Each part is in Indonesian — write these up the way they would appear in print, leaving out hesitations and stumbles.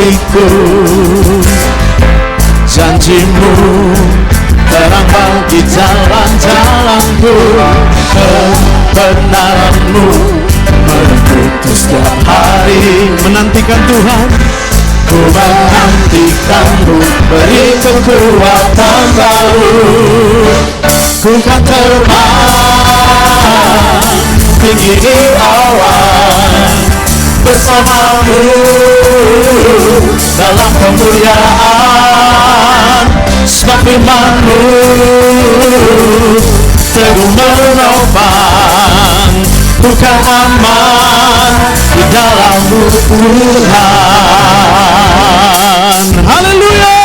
kakiku. Janjimu terang bagi jalan-jalanku, kebenaranmu menuntut setiap hari. Menantikan Tuhan, ku menantikanmu, beri kekuatan baru. Ku kan terbang tinggi di awan bersamamu dalam kemuliaan. Sebab firman-Mu teguh menopang, bukan aman di dalam-Mu Tuhan. Haleluya.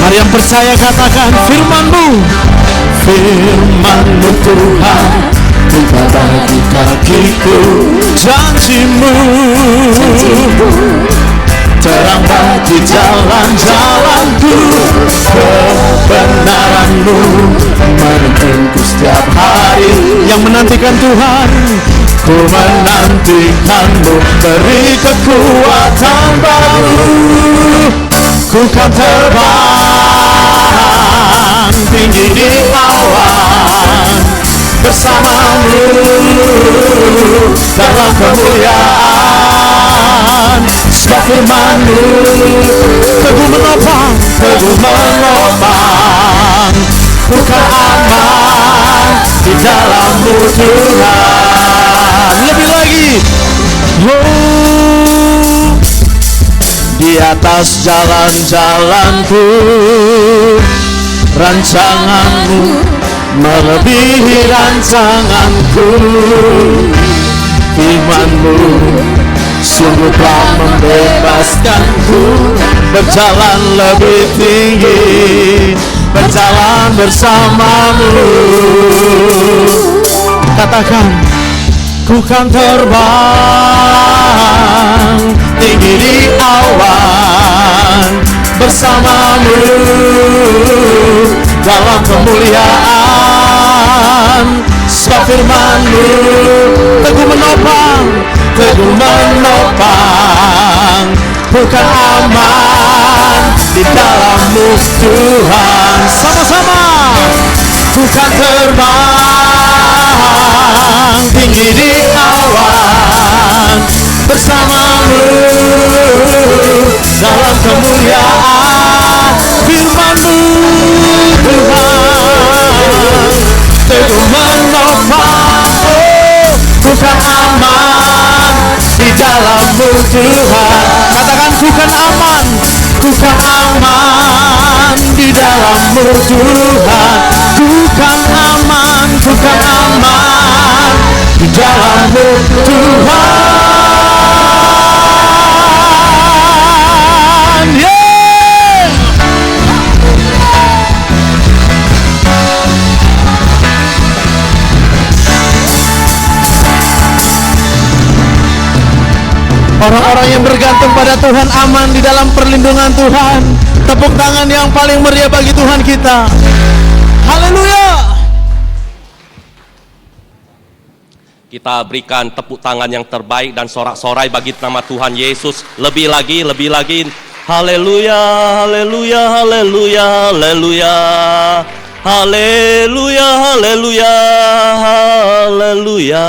Mari yang percaya katakan firman-Mu. Firman-Mu Tuhan, bukan bagi kakiku. Janji-Mu terang bagi jalan-jalanku. Kebenaran-Mu menuntunku setiap hari. Yang menantikan Tuhan, ku menantikan-Mu, beri kekuatan baru. Ku kan terbang tinggi di awan bersama-Mu dalam kemuliaan. Sebab firman-Mu teguh menopang, bukan aman di dalam-Mu Tuhan. Lebih lagi, di atas jalan-jalanku, rancangan-Mu melebihi rancanganku. Firman-Mu sungguh telah membebaskanku, berjalan lebih tinggi, berjalan bersama-Mu. Katakan, ku kan terbang tinggi di awan bersama-Mu dalam kemuliaan. Sebab firman-Mu teguh menopang, bukan aman di dalam-Mu Tuhan. Sama-sama, ku kan terbang tinggi di awan bersama-Mu dalam kemuliaan. Firman-Mu Tuhan teguh menopang, bukan aman di dalam-Mu Tuhan. Katakan, bukan aman di dalam-Mu Tuhan. Bukan aman di dalam-Mu Tuhan. Yeah. Orang-orang yang bergantung pada Tuhan aman di dalam perlindungan Tuhan. Tepuk tangan yang paling meriah bagi Tuhan kita. Haleluya. Kita berikan tepuk tangan yang terbaik dan sorak-sorai bagi nama Tuhan Yesus. Lebih lagi. Haleluya, haleluya, haleluya, haleluya. Haleluya, haleluya, haleluya.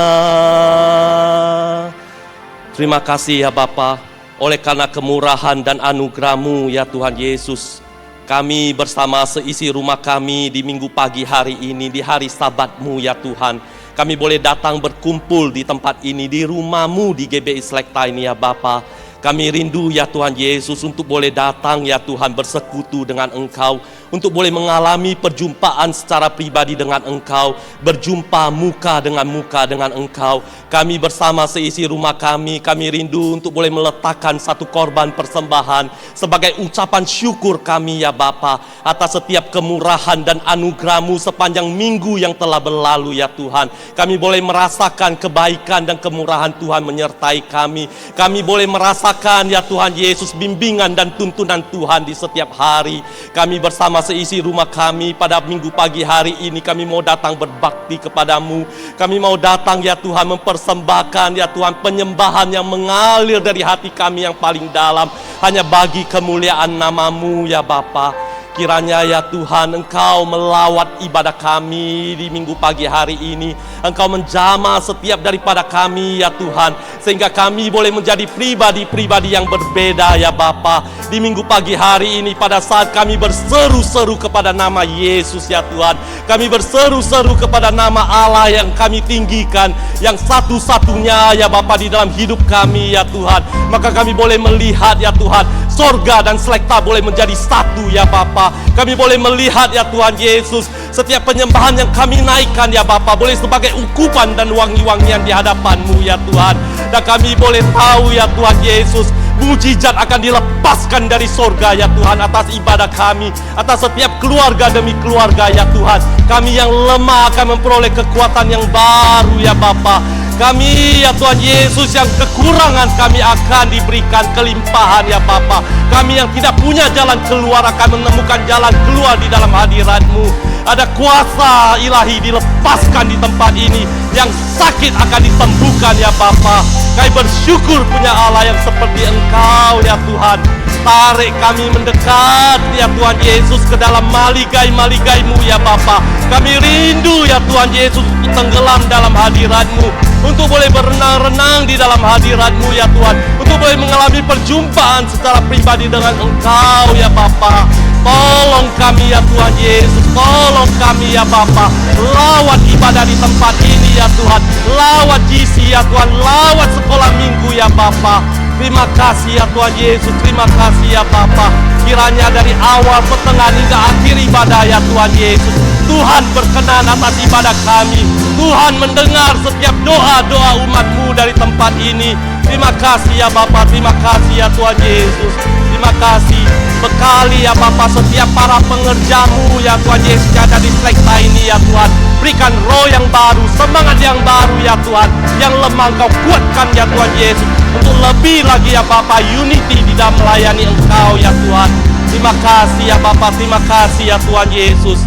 Terima kasih ya Bapa, oleh karena kemurahan dan anugerah-Mu ya Tuhan Yesus, kami bersama seisi rumah kami di minggu pagi hari ini, di hari Sabat-Mu ya Tuhan, kami boleh datang berkumpul di tempat ini, di rumah-Mu di GBI Selekta ini ya Bapa. Kami rindu ya Tuhan Yesus untuk boleh datang ya Tuhan bersekutu dengan Engkau, untuk boleh mengalami perjumpaan secara pribadi dengan Engkau, berjumpa muka dengan Engkau. Kami bersama seisi rumah kami rindu untuk boleh meletakkan satu korban persembahan sebagai ucapan syukur kami ya Bapa atas setiap kemurahan dan anugerah-Mu sepanjang minggu yang telah berlalu ya Tuhan. Kami boleh merasakan kebaikan dan kemurahan Tuhan menyertai kami. Kami boleh merasakan ya Tuhan Yesus bimbingan dan tuntunan Tuhan di setiap hari. Kami bersama bersama seisi rumah kami pada minggu pagi hari ini. Kami mau datang berbakti kepadamu. Kami mau datang ya Tuhan mempersembahkan ya Tuhan penyembahan yang mengalir dari hati kami yang paling dalam, hanya bagi kemuliaan namamu ya Bapa. Kiranya ya Tuhan Engkau melawat ibadah kami di minggu pagi hari ini. Engkau menjamah setiap daripada kami ya Tuhan, sehingga kami boleh menjadi pribadi-pribadi yang berbeda ya Bapa. Di minggu pagi hari ini pada saat kami berseru-seru kepada nama Yesus ya Tuhan, kami berseru-seru kepada nama Allah yang kami tinggikan, yang satu-satunya ya Bapa di dalam hidup kami ya Tuhan. Maka kami boleh melihat ya Tuhan, sorga dan selekta boleh menjadi satu ya Bapa. Kami boleh melihat ya Tuhan Yesus, setiap penyembahan yang kami naikkan ya Bapa boleh sebagai ukupan dan wangi-wangian di hadapan-Mu ya Tuhan. Dan kami boleh tahu ya Tuhan Yesus, mujizat akan dilepaskan dari sorga ya Tuhan atas ibadah kami, atas setiap keluarga demi keluarga ya Tuhan. Kami yang lemah akan memperoleh kekuatan yang baru ya Bapa. Kami ya Tuhan Yesus yang kekurangan, kami akan diberikan kelimpahan ya Bapa. Kami yang tidak punya jalan keluar akan menemukan jalan keluar di dalam hadirat-Mu. Ada kuasa ilahi dilepaskan di tempat ini. Yang sakit akan disembuhkan ya Bapa. Kami bersyukur punya Allah yang seperti Engkau ya Tuhan. Tarik kami mendekat ya Tuhan Yesus ke dalam maligai-maligai-Mu ya Bapa. Kami rindu ya Tuhan Yesus untuk tenggelam dalam hadirat-Mu, untuk boleh berenang-renang di dalam hadirat-Mu ya Tuhan, untuk boleh mengalami perjumpaan secara pribadi dengan Engkau ya Bapa. Tolong kami ya Tuhan Yesus, tolong kami ya Bapa. Lawat ibadah di tempat ini ya Tuhan, lawat GC ya Tuhan, lawat sekolah minggu ya Bapa. Terima kasih ya Tuhan Yesus, terima kasih ya Bapa. Kiranya dari awal, pertengahan hingga akhir ibadah ya Tuhan Yesus, Tuhan berkenan atas ibadah kami. Tuhan mendengar setiap doa-doa umat-Mu dari tempat ini. Terima kasih ya Bapa, terima kasih ya Tuhan Yesus. Terima kasih, bekali ya Bapa setiap para pengerja-Mu ya Tuhan Yesus yang ada di Selekta ini ya Tuhan. Berikan roh yang baru, semangat yang baru ya Tuhan. Yang lemah Engkau kuatkan ya Tuhan Yesus, untuk lebih lagi ya Bapa, unity di dalam melayani Engkau ya Tuhan. Terima kasih ya Bapa, terima kasih ya Tuhan Yesus.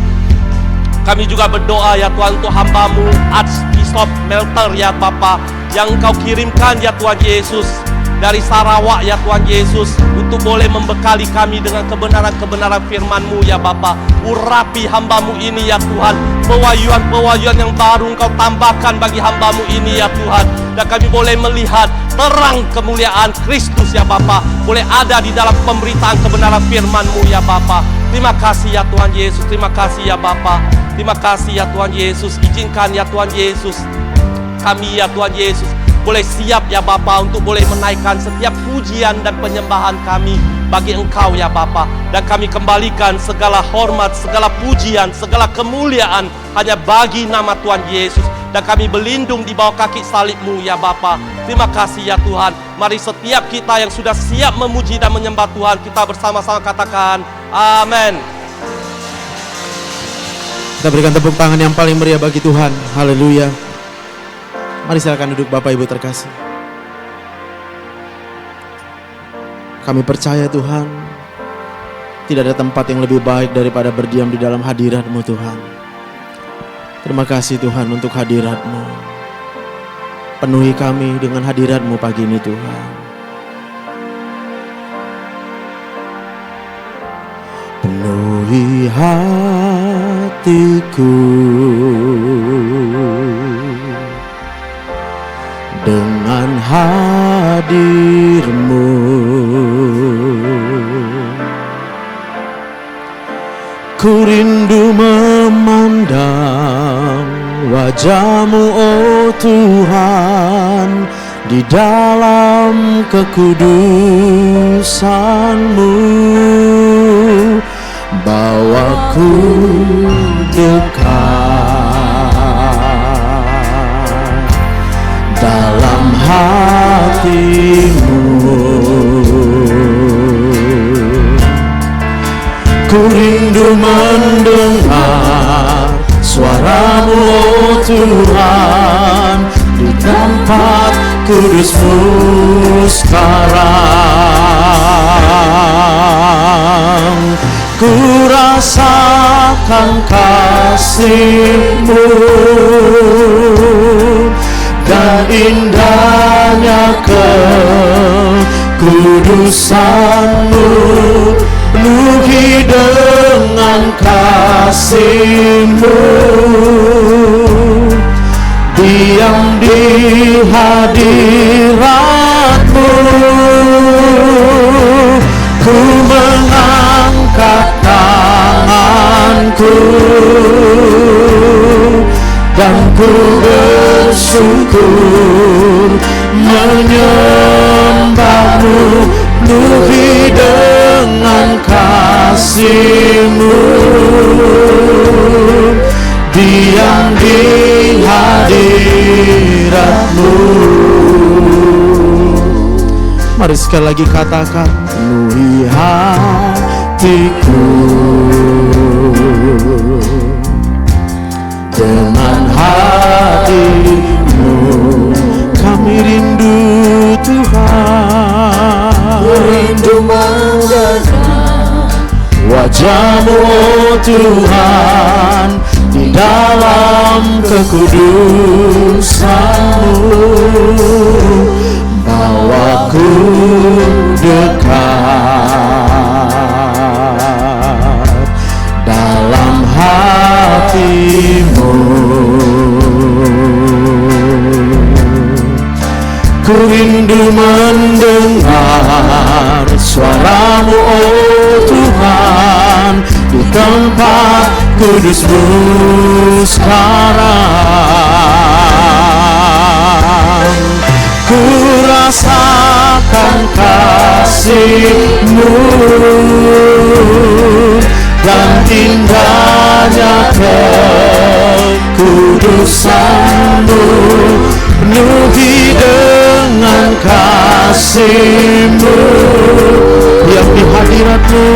Kami juga berdoa ya Tuhan untuk hamba-Mu Archbishop Melter ya Bapa, yang Engkau kirimkan ya Tuhan Yesus dari Sarawak ya Tuhan Yesus, untuk boleh membekali kami dengan kebenaran-kebenaran firman-Mu ya Bapa. Urapi hamba-Mu ini ya Tuhan, pewahyuan-pewahyuan yang baru Engkau tambahkan bagi hamba-Mu ini ya Tuhan. Dan kami boleh melihat terang kemuliaan Kristus ya Bapa, boleh ada di dalam pemberitaan kebenaran firman-Mu ya Bapa. Terima kasih ya Tuhan Yesus, terima kasih ya Bapa. Terima kasih ya Tuhan Yesus. Izinkan ya Tuhan Yesus, kami ya Tuhan Yesus boleh siap ya Bapa untuk boleh menaikkan setiap pujian dan penyembahan kami bagi Engkau ya Bapa. Dan kami kembalikan segala hormat, segala pujian, segala kemuliaan hanya bagi nama Tuhan Yesus. Dan kami berlindung di bawah kaki salib-Mu ya Bapa. Terima kasih ya Tuhan. Mari setiap kita yang sudah siap memuji dan menyembah Tuhan, kita bersama-sama katakan amin. Kita berikan tepuk tangan yang paling meriah bagi Tuhan. Haleluya. Mari silakan duduk Bapak Ibu terkasih. Kami percaya Tuhan, tidak ada tempat yang lebih baik daripada berdiam di dalam hadirat-Mu Tuhan. Terima kasih Tuhan untuk hadirat-Mu. Penuhi kami dengan hadirat-Mu pagi ini Tuhan. Penuhi hatiku dengan hadir-Mu. Ku rindu memandang wajah-Mu oh Tuhan, di dalam kekudusan-Mu. Bawaku dekat dalam hati-Mu. Ku rindu mendengar suara-Mu oh Tuhan, di tempat kudus-Mu sekarang. ku rasakan kasih-Mu dan indahnya kekudusan-Mu, penuhi dengan kasih-Mu, diam di hadirat-Mu, ku mengangkat tanganku dan ku bersyukur menyembah-Mu, penuhi dengan kasih-Mu, diam di hadirat-Mu. Mari sekali lagi katakan, penuhi hatiku dengan hati-Mu, kami rindu Tuhan, rindu mengenal wajah-Mu oh Tuhan, di dalam kekudusan-Mu, bawaku dekat dalam hati-Mu. Ku rindu mendengar suara-Mu oh Tuhan, di tempat kudus-Mu sekarang. Ku rasakan kasih-Mu dan indahnya kekudusan-Mu, penuhi dengan kasih-Mu, diam di hadirat-Mu,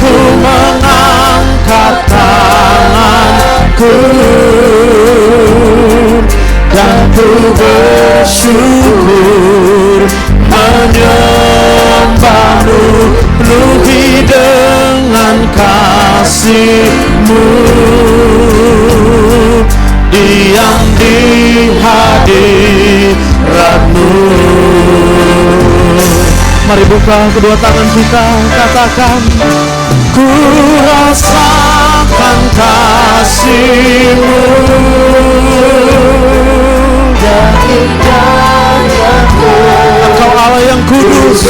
ku mengangkat tanganku dan ku bersyukur menyembah-Mu, penuhi dengan kasih-Mu, diam di hadirat-Mu. Mari buka kedua tangan kita, katakan, ku rasakan kasih-Mu dan indahnya Engkau Allah yang kudus,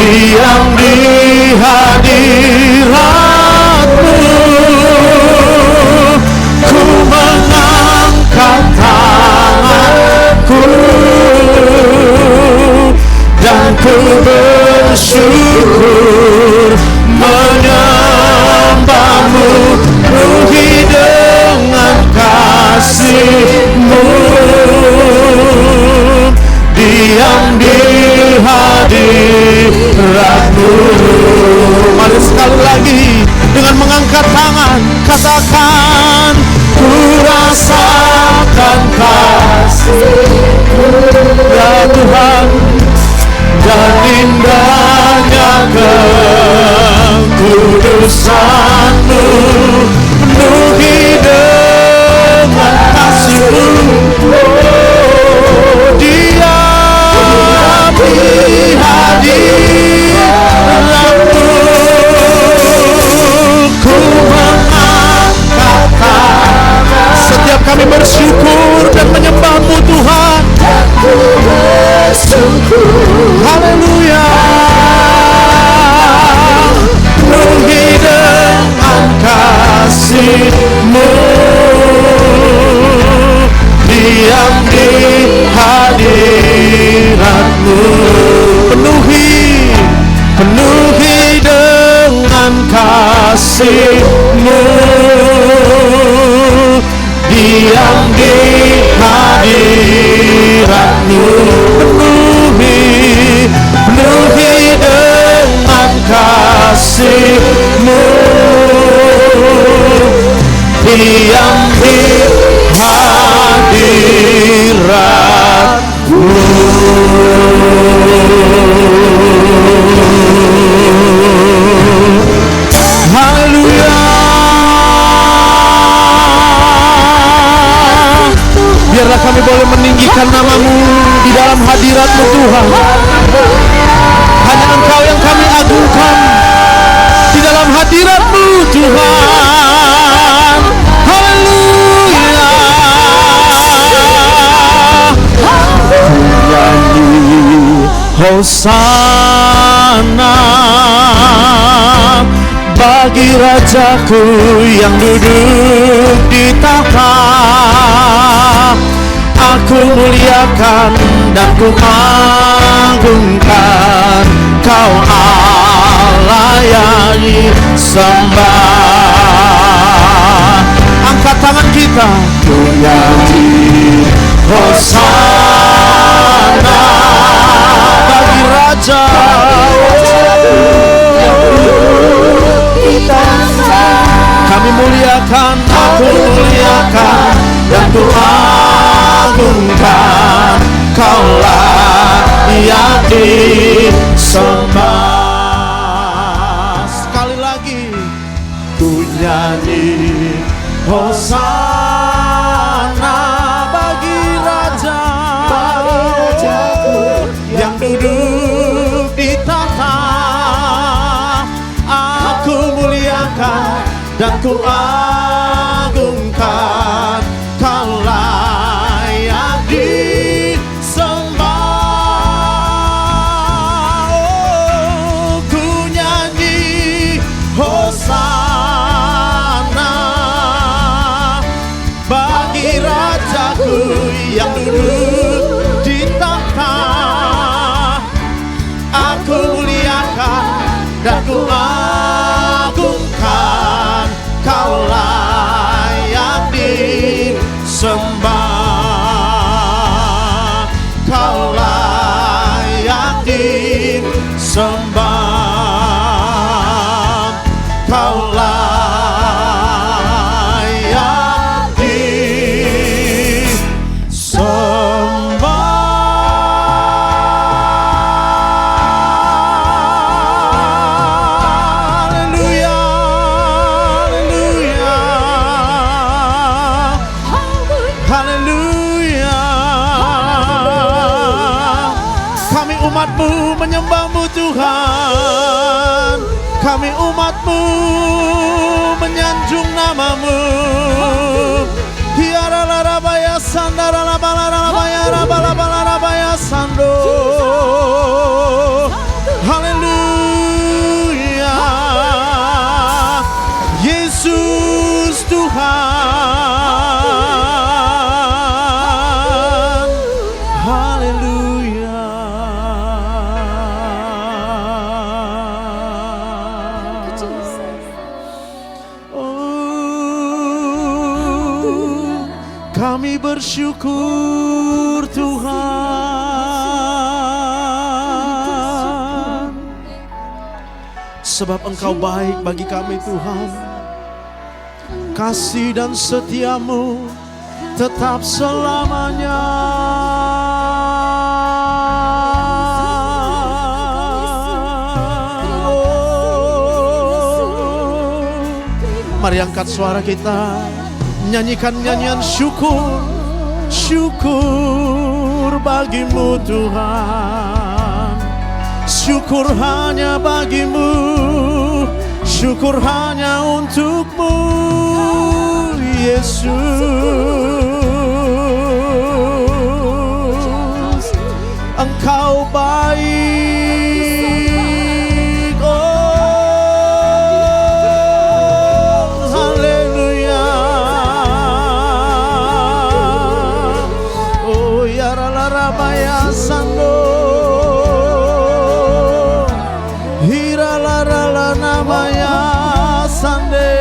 diam di hadirat-Mu, ku mengangkat tanganku dan ku bersyukur menyembah-Mu, penuhi dengan kasih-Mu, diam di hadirat-Mu. Mari sekali lagi dengan mengangkat tangan, katakan, ku rasakan kasih-Mu ya Tuhan, dan indahnya kekudusan-Mu, penuhi dengan kasih-Mu, diam di hadirat-Mu, ku mengangkat tangan. Setiap kami bersyukur dan menyembah-Mu Tuhan, haleluya, penuhi dengan kasih-Mu, diam di hadirat-Mu, penuhi dengan kasih-Mu, diam di hadirat-Mu, penuhi dengan kasih-Mu, diam di hadirat-Mu. Haleluya. Biarlah kami boleh meninggikan nama-Mu di dalam hadirat-Mu Tuhan. Hanya Engkau yang kami agungkan di dalam hadirat-Mu Tuhan. Haleluya. Nyanyi Hosana bagi Rajaku yang duduk di tahta. Aku muliakan dan ku agungkan Kau Allah yang sembah. Angkat tangan kita, ku nyanyi Hosana bagi Raja. Kami muliakan, aku muliakan dan ku agungkan Kaulah yang disembah. Sekali lagi ku nyanyi Hosana bagi Raja yang duduk di tahta. Aku muliakan dan ku agungkan Kaulah yang disembah. Oh, ku nyanyi Hosana bagi Rajaku yang duduk di tahta. Aku muliakan dan ku agungkan Kaulah yang disembah. Kaulah yang disembah. Kaulah yang disembah. Haleluya, haleluya, haleluya. Kami umat-Mu menyembah-Mu Tuhan. Kami umat-Mu menyanjung nama-Mu. Hiaralarabaya sandaralabalarabaya rabalabalarabaya sando. Haleluya. Yesus Tuhan. Haleluya. Oh, kami bersyukur Tuhan, sebab Engkau baik bagi kami Tuhan. Kasih dan setia-Mu tetap selamanya. Mari angkat suara kita, nyanyikan nyanyian syukur. Syukur bagi-Mu Tuhan. Syukur hanya bagi-Mu. Syukur hanya untuk-Mu Yesus. Engkau baik. Oh, haleluya. Oh, ya ralarabaya sando. Hiralarala namaya sande.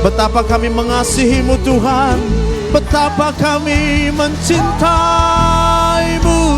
Betapa kami mengasihi-Mu Tuhan, betapa kami mencintai-Mu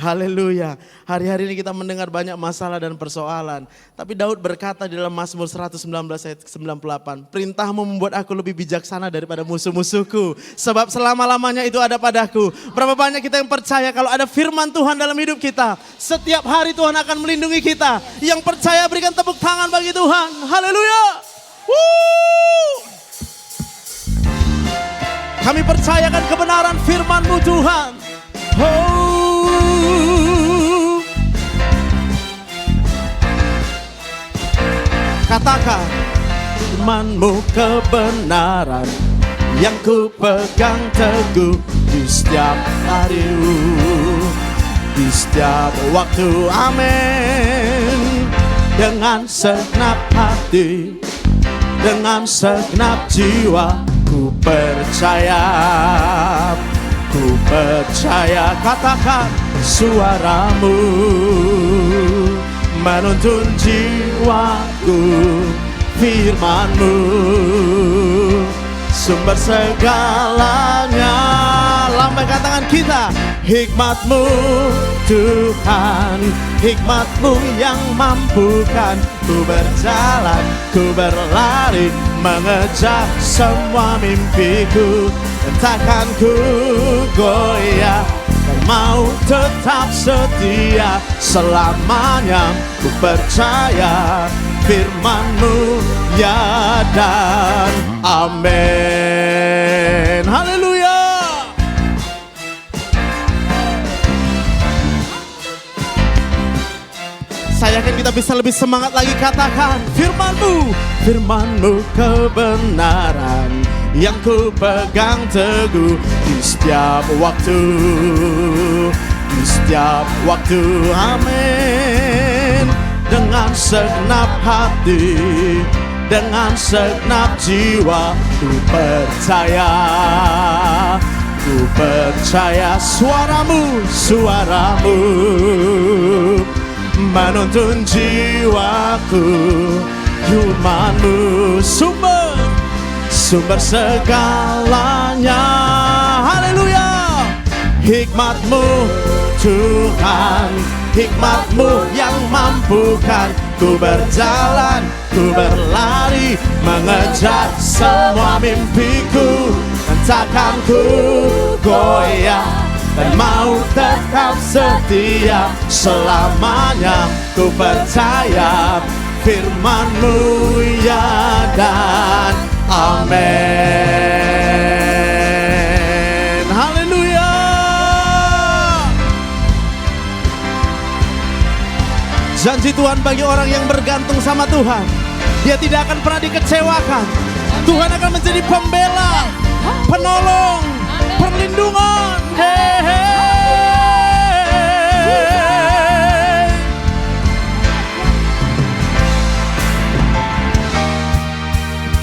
Haleluya. Hari-hari ini kita mendengar banyak masalah dan persoalan. Tapi Daud berkata di dalam Mazmur 119 ayat 98. Perintahmu membuat aku lebih bijaksana daripada musuh-musuhku. Sebab selama-lamanya itu ada padaku. Berapa banyak kita yang percaya kalau ada firman Tuhan dalam hidup kita. Setiap hari Tuhan akan melindungi kita. Yang percaya berikan tepuk tangan bagi Tuhan. Haleluya. Woo! Kami percayakan kebenaran firman-Mu Tuhan. Katakan, firman-Mu kebenaran yang ku pegang teguh di setiap hari, di setiap waktu. Amin. Dengan segenap hati, dengan segenap jiwa, ku percaya. Ku percaya, katakan, suara-Mu menuntun jiwaku. Firman-Mu sumber segalanya. Lambaikan tangan kita. Hikmat-Mu Tuhan, Hikmat-Mu yang mampukan ku berjalan, ku berlari, mengejar semua mimpiku. Dan takkan ku goyah, dan mau tetap setia selamanya. Ku percaya firman-Mu ya dan amin. Haleluya. Saya yakin kita bisa lebih semangat lagi. Katakan, firman-Mu, firman-Mu kebenaran yang ku pegang teguh di setiap waktu, di setiap waktu. Amin. Dengan segenap hati, dengan segenap jiwa, ku percaya, ku percaya. Suara-Mu, suara-Mu menuntun jiwaku. Firman-Mu sumber, sumber segalanya. Haleluya. Hikmat-Mu Tuhan, Hikmat-Mu yang mampukan ku berjalan, ku berlari, mengejar semua mimpiku. Dan takkan ku goyah, dan mau tetap setia selamanya. Ku percaya firman-Mu ya dan amin. Haleluya. Janji Tuhan bagi orang yang bergantung sama Tuhan, dia tidak akan pernah dikecewakan. Tuhan akan menjadi pembela, penolong, perlindungan. Hey, hey.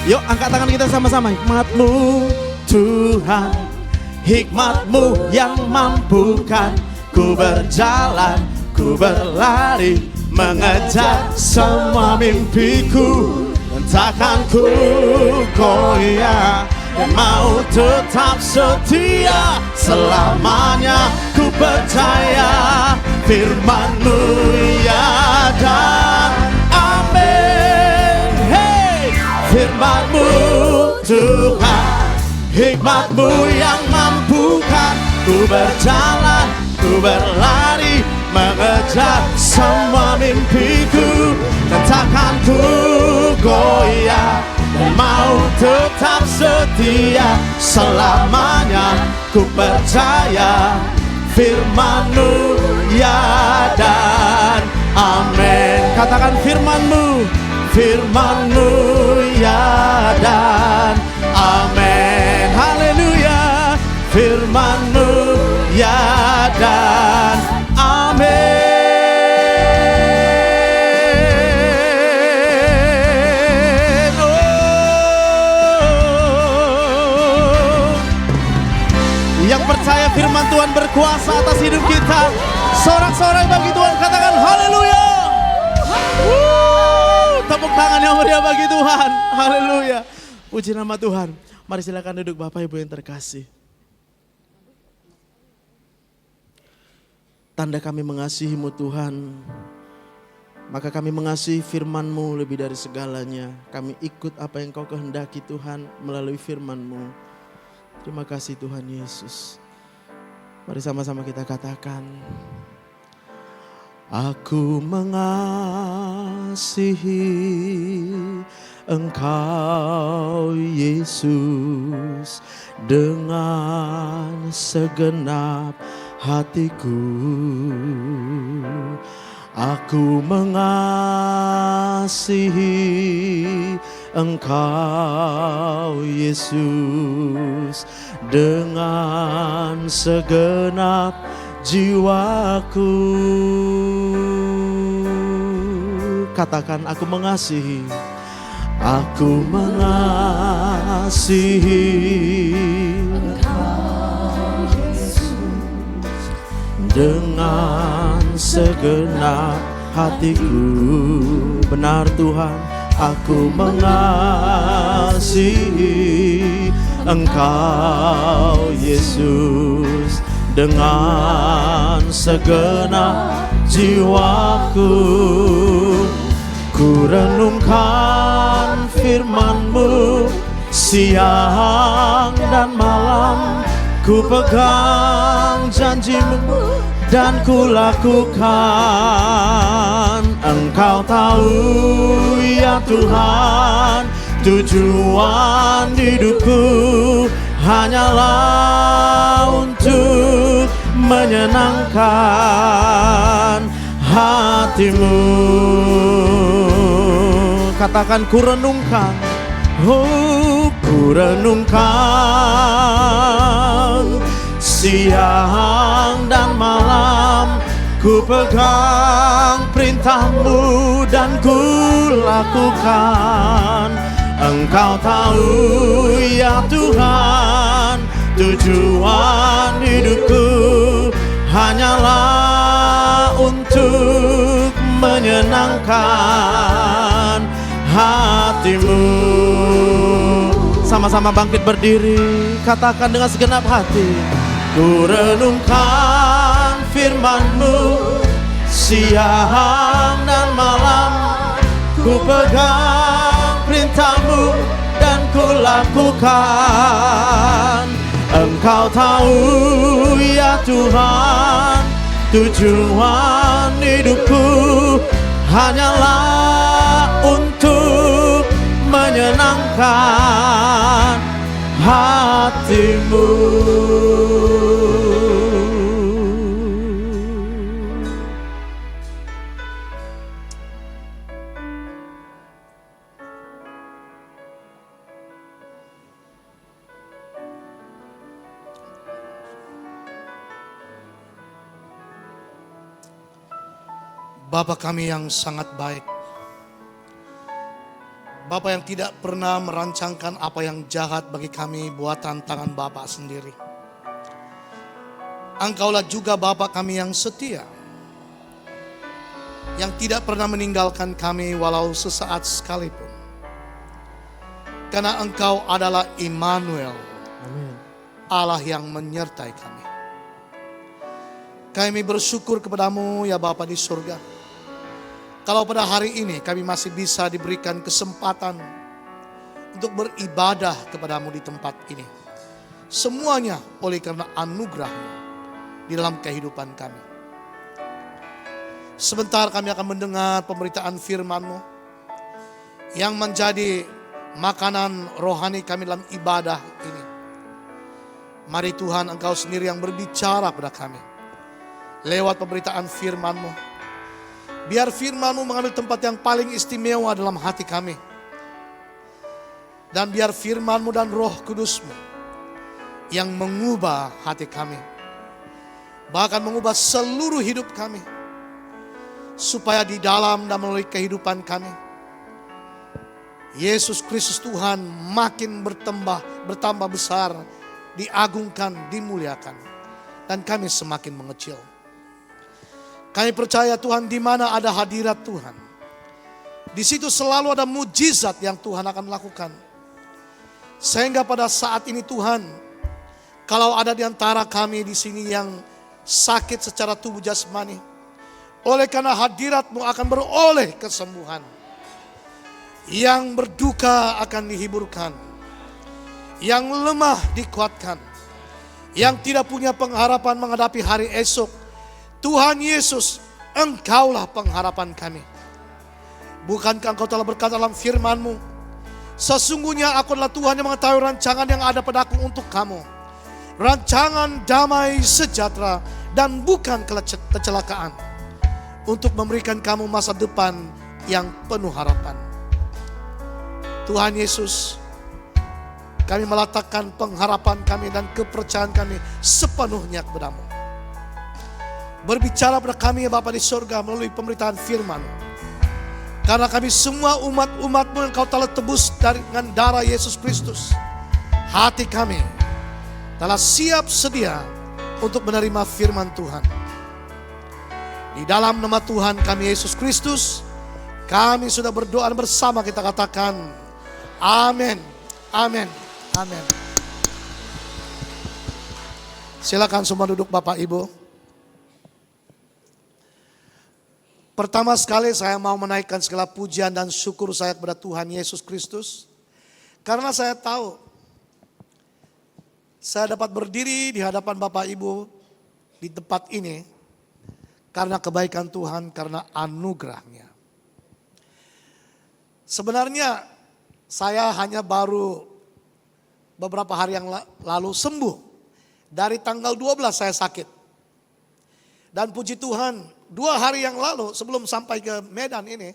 Yuk angkat tangan kita sama-sama. Hikmat-Mu Tuhan, Hikmat-Mu yang mampukan ku berjalan, ku berlari, mengejar semua mimpiku. Dan takkan ku goyah, dan mau tetap setia selamanya. Ku percaya firman-Mu ya dan amin. Hey, firman-Mu Tuhan, Hikmat-Mu yang mampukan ku berjalan, ku berlari, mengejar semua mimpiku. Dan takkan ku goyah, dan mau tetap setia selamanya. Ku percaya firman-Mu ya dan amin. Katakan firman-Mu, firman-Mu ya dan amin. Haleluya. Firman-Mu ya dan amin. Yang percaya firman Tuhan berkuasa atas hidup kita, sorak-sorai bagi Tuhan, katakan haleluya. Tepuk tangan yang meriah bagi Tuhan. Haleluya. Puji nama Tuhan. Mari silakan duduk Bapak Ibu yang terkasih. tanda kami mengasihi-Mu Tuhan, maka kami mengasihi firman-Mu lebih dari segalanya. Kami ikut apa yang Kau kehendaki Tuhan melalui firman-Mu. Terima kasih Tuhan Yesus. Mari sama-sama kita katakan, aku mengasihi Engkau Yesus dengan segenap hatiku. Aku mengasihi Engkau Yesus dengan segenap jiwaku. Katakan, aku mengasihi. Aku mengasihi Engkau Yesus dengan segenap hatiku. Benar Tuhan, aku mengasihi Engkau Yesus dengan segenap jiwaku. Ku renungkan firman-Mu siang dan malam, ku pegang janji-Mu dan ku lakukan. Engkau tahu ya Tuhan, tujuan hidupku hanyalah untuk menyenangkan hati-Mu. Katakan, ku renungkan, oh ku renungkan siang dan malam, ku pegang perintah-Mu dan ku lakukan. Engkau tahu ya Tuhan, tujuan hidupku hanyalah untuk menyenangkan hati-Mu. Sama-sama bangkit berdiri, katakan dengan segenap hati. Ku renungkan firman-Mu siang dan malam, ku pegang perintah-Mu dan ku lakukan. Engkau tahu ya Tuhan, tujuan hidupku hanyalah untuk menyenangkan hati-Mu. Bapa kami yang sangat baik, Bapa yang tidak pernah merancangkan apa yang jahat bagi kami buatan tangan Bapa sendiri. Engkaulah juga Bapa kami yang setia, yang tidak pernah meninggalkan kami walau sesaat sekalipun. Karena Engkau adalah Immanuel, Allah yang menyertai kami. Kami bersyukur kepadamu ya Bapa di surga. Kalau pada hari ini kami masih bisa diberikan kesempatan untuk beribadah kepadamu di tempat ini. Semuanya oleh karena anugerah-Mu di dalam kehidupan kami. Sebentar kami akan mendengar pemberitaan firman-Mu yang menjadi makanan rohani kami dalam ibadah ini. Mari Tuhan, Engkau sendiri yang berbicara pada kami lewat pemberitaan firman-Mu. Biar firman-Mu mengambil tempat yang paling istimewa dalam hati kami. Dan biar firman-Mu dan Roh Kudus-Mu yang mengubah hati kami, bahkan mengubah seluruh hidup kami, supaya di dalam dan melalui kehidupan kami, Yesus Kristus Tuhan makin bertambah besar, diagungkan, dimuliakan, dan kami semakin mengecil. Kami percaya Tuhan, di mana ada hadirat Tuhan, di situ selalu ada mujizat yang Tuhan akan lakukan. Sehingga pada saat ini Tuhan, kalau ada di antara kami di sini yang sakit secara tubuh jasmani. Oleh karena hadirat-Mu akan beroleh kesembuhan. Yang berduka akan dihiburkan. Yang lemah dikuatkan. Yang tidak punya pengharapan menghadapi hari esok. Tuhan Yesus, Engkaulah pengharapan kami. Bukankah Engkau telah berkata dalam firman-Mu, sesungguhnya Aku adalah Tuhan yang mengetahui rancangan yang ada padaku untuk kamu. Rancangan damai sejahtera dan bukan kecelakaan. Untuk memberikan kamu masa depan yang penuh harapan. Tuhan Yesus, kami meletakkan pengharapan kami dan kepercayaan kami sepenuhnya kepada-Mu. Berbicara pada kami ya Bapa di surga melalui pemberitaan firman. Karena kami semua umat-umat-Mu yang Kau telah tebus dengan darah Yesus Kristus. Hati kami telah siap sedia untuk menerima firman Tuhan. Di dalam nama Tuhan kami Yesus Kristus, kami sudah berdoa bersama, kita katakan amin, amin, amin. Silakan semua duduk Bapak Ibu. Pertama sekali saya mau menaikkan segala pujian dan syukur saya kepada Tuhan Yesus Kristus. Karena saya tahu saya dapat berdiri di hadapan Bapak Ibu di tempat ini karena kebaikan Tuhan, karena anugerah-Nya. Sebenarnya saya hanya baru beberapa hari yang lalu sembuh. Dari tanggal 12 saya sakit. Dan puji Tuhan, 2 hari yang lalu sebelum sampai ke Medan ini,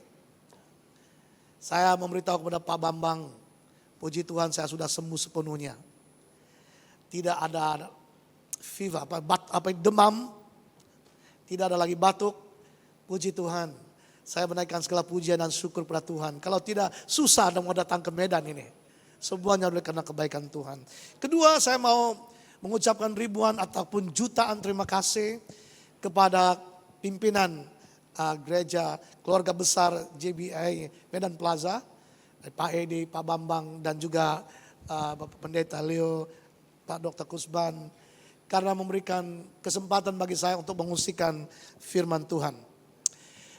saya memberitahu kepada Pak Bambang, puji Tuhan saya sudah sembuh sepenuhnya. Tidak ada fever, demam, tidak ada lagi batuk. Puji Tuhan, saya menaikkan segala pujian dan syukur kepada Tuhan. Kalau tidak, susah Anda mau datang ke Medan ini. Semuanya oleh karena kebaikan Tuhan. Kedua, saya mau mengucapkan ribuan ataupun jutaan terima kasih kepada pimpinan gereja keluarga besar JBI Medan Plaza, Pak Edi, Pak Bambang, dan juga Bapak Pendeta Leo, Pak Dr. Kusban, karena memberikan kesempatan bagi saya untuk mengusikan firman Tuhan.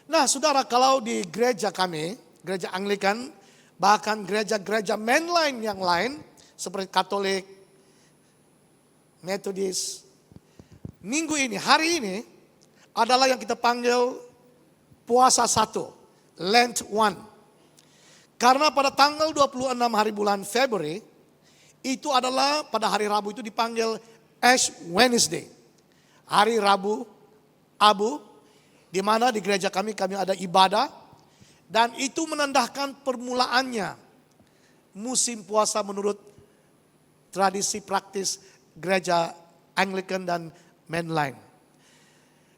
Nah saudara, kalau di gereja kami, gereja Anglikan, bahkan gereja-gereja mainline yang lain, seperti Katolik, Metodis, minggu ini, hari ini, adalah yang kita panggil puasa 1, Lent 1. Karena pada tanggal 26 hari bulan Februari, itu adalah pada hari Rabu itu dipanggil Ash Wednesday. Hari Rabu, Abu, di mana di gereja kami ada ibadah. Dan itu menandakan permulaannya musim puasa menurut tradisi praktis gereja Anglikan dan Mainline.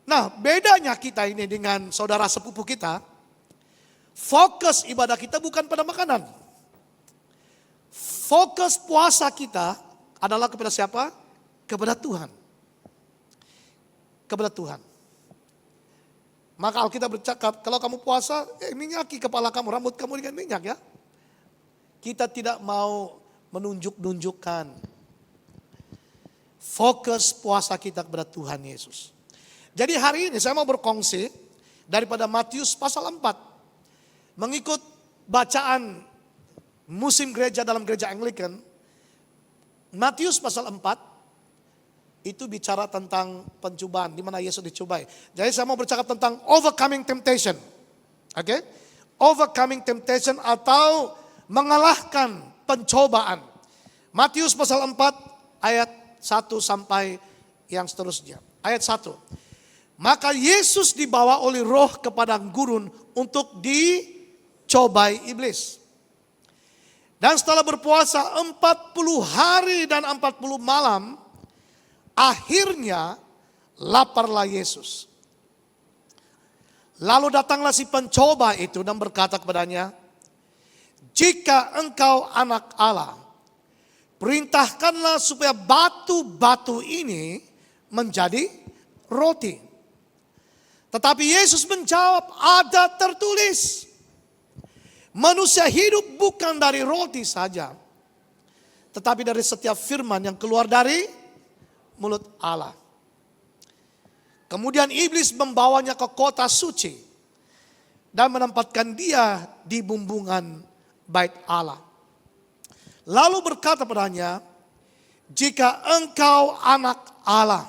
Nah bedanya kita ini dengan saudara sepupu kita, fokus ibadah kita bukan pada makanan. Fokus puasa kita adalah kepada siapa? Kepada Tuhan. Kepada Tuhan. Maka Alkitab bercakap, kalau kamu puasa, minyaki kepala kamu, rambut kamu dengan minyak ya. Kita tidak mau menunjuk-nunjukkan. Fokus puasa kita kepada Tuhan Yesus. Jadi hari ini saya mau berkongsi daripada Matius pasal 4. Mengikut bacaan musim gereja dalam gereja Anglikan. Matius pasal 4. Itu bicara tentang pencobaan, di mana Yesus dicobai. Jadi saya mau bercakap tentang overcoming temptation. Oke? Overcoming temptation atau mengalahkan pencobaan. Matius pasal 4 ayat 1 sampai yang seterusnya. Ayat 1. Maka Yesus dibawa oleh roh ke padang gurun untuk dicobai iblis. Dan setelah berpuasa 40 hari dan 40 malam, akhirnya laparlah Yesus. Lalu datanglah si pencoba itu dan berkata kepadanya, jika engkau anak Allah, perintahkanlah supaya batu-batu ini menjadi roti. Tetapi Yesus menjawab, ada tertulis, manusia hidup bukan dari roti saja, tetapi dari setiap firman yang keluar dari mulut Allah. Kemudian iblis membawanya ke kota suci dan menempatkan dia di bumbungan bait Allah. Lalu berkata padanya, jika engkau anak Allah,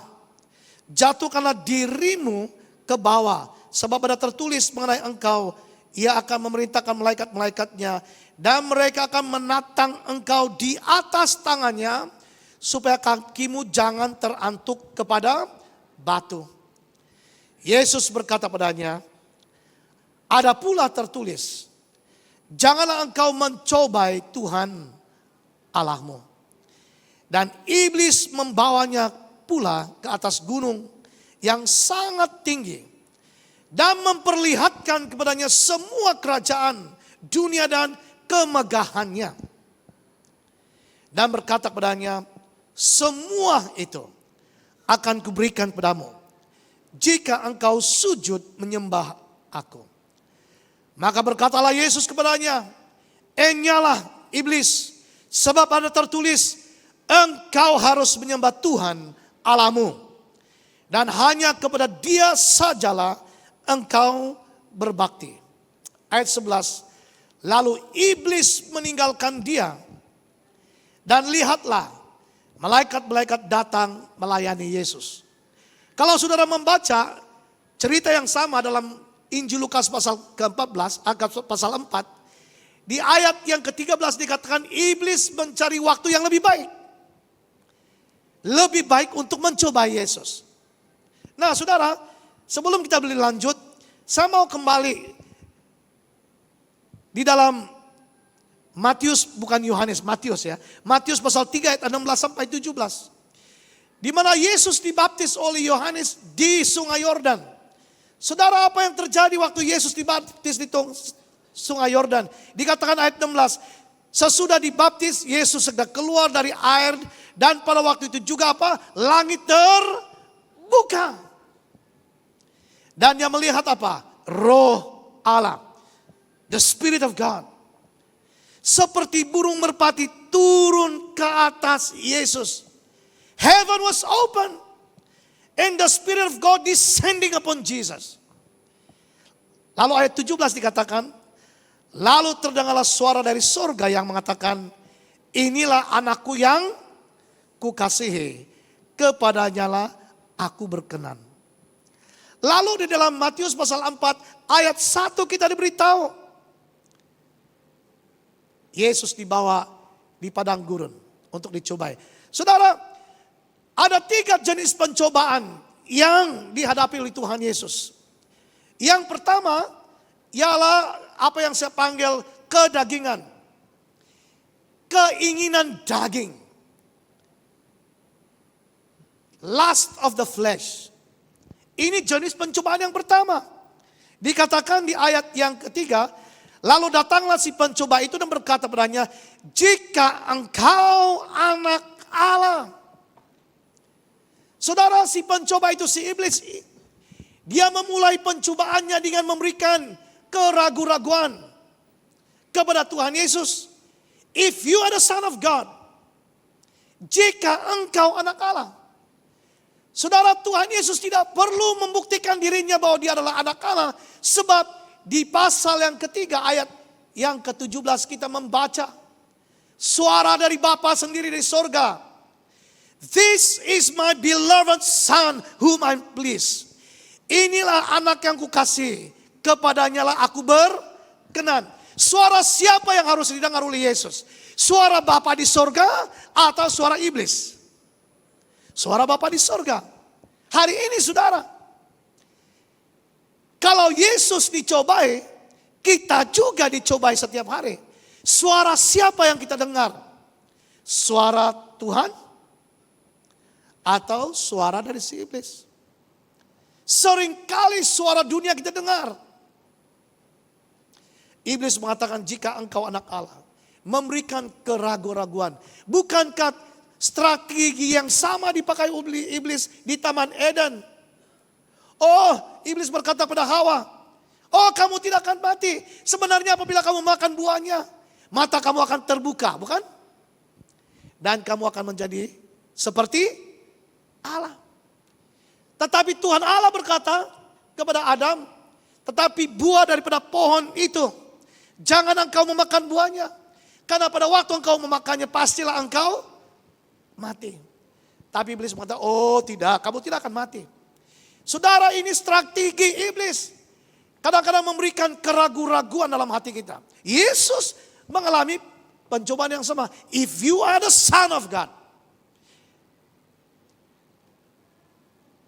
jatuhkanlah dirimu ke bawah. Sebab ada tertulis mengenai engkau, ia akan memerintahkan malaikat-malaikatnya dan mereka akan menatang engkau di atas tangannya supaya kakimu jangan terantuk kepada batu. Yesus berkata padanya, ada pula tertulis, janganlah engkau mencobai Tuhan Allahmu. Dan iblis membawanya pula ke atas gunung yang sangat tinggi dan memperlihatkan kepadanya semua kerajaan dunia dan kemegahannya. Dan berkata kepadanya, semua itu akan kuberikan padamu jika engkau sujud menyembah aku. Maka berkatalah Yesus kepadanya, enyalah iblis, sebab ada tertulis, engkau harus menyembah Tuhan Allahmu, dan hanya kepada Dia sajalah engkau berbakti. Ayat 11, lalu iblis meninggalkan dia, dan lihatlah malaikat-malaikat datang melayani Yesus. Kalau saudara membaca cerita yang sama dalam Injil Lukas pasal ke-14, pasal 4, di ayat yang ke-13 dikatakan iblis mencari waktu yang lebih baik. Lebih baik untuk mencoba Yesus. Nah saudara, sebelum kita lanjut, saya mau kembali di dalam Matius, bukan Yohanes, Matius ya. Matius pasal 3 ayat 16 sampai 17. Di mana Yesus dibaptis oleh Yohanes di Sungai Yordan. Saudara, apa yang terjadi waktu Yesus dibaptis di Sungai Yordan? Dikatakan ayat 16, sesudah dibaptis Yesus segera keluar dari air dan pada waktu itu juga apa? Langit terbuka. Dan dia melihat apa? Roh Allah. The Spirit of God. Seperti burung merpati turun ke atas Yesus. Heaven was open. And the Spirit of God descending upon Jesus. Lalu ayat 17 dikatakan, lalu terdengarlah suara dari sorga yang mengatakan, inilah anakku yang kukasihi, kepadanya lah aku berkenan. Lalu di dalam Matius pasal 4 ayat 1 kita diberitahu, Yesus dibawa di padang gurun untuk dicobai. Saudara, ada 3 jenis pencobaan yang dihadapi oleh Tuhan Yesus. Yang pertama ialah apa yang saya panggil kedagingan. Keinginan daging. Lust of the flesh. Ini jenis pencobaan yang pertama. Dikatakan di ayat yang ketiga, lalu datanglah si pencoba itu dan berkata padanya, jika engkau anak Allah. Saudara, si pencoba itu, si iblis, dia memulai pencobaannya dengan memberikan keraguan-raguan kepada Tuhan Yesus. If you are the Son of God, jika engkau anak Allah. Saudara, Tuhan Yesus tidak perlu membuktikan dirinya bahwa dia adalah anak Allah. Sebab di pasal yang ketiga ayat yang ke-17 kita membaca suara dari Bapa sendiri dari sorga. This is my beloved son whom I'm pleased. Inilah anak yang kukasihi, kepadanya lah aku berkenan. Suara siapa yang harus didengar oleh Yesus? Suara Bapa di sorga atau suara iblis? Suara Bapa di sorga. Hari ini saudara, kalau Yesus dicobai, kita juga dicobai setiap hari. Suara siapa yang kita dengar? Suara Tuhan atau suara dari si iblis? Seringkali suara dunia kita dengar. Iblis mengatakan jika engkau anak Allah, memberikan keraguan-raguan. Bukankah strategi yang sama dipakai iblis di Taman Eden? Oh, iblis berkata pada Hawa, oh kamu tidak akan mati. Sebenarnya apabila kamu makan buahnya, mata kamu akan terbuka, bukan? Dan kamu akan menjadi seperti Allah. Tetapi Tuhan Allah berkata kepada Adam, tetapi buah daripada pohon itu, jangan engkau memakan buahnya. Karena pada waktu engkau memakannya, pastilah engkau mati. Tapi iblis mengatakan, oh tidak, kamu tidak akan mati. Saudara, ini strategi iblis. Kadang-kadang memberikan keraguan-raguan dalam hati kita. Yesus mengalami pencobaan yang sama. If you are the Son of God.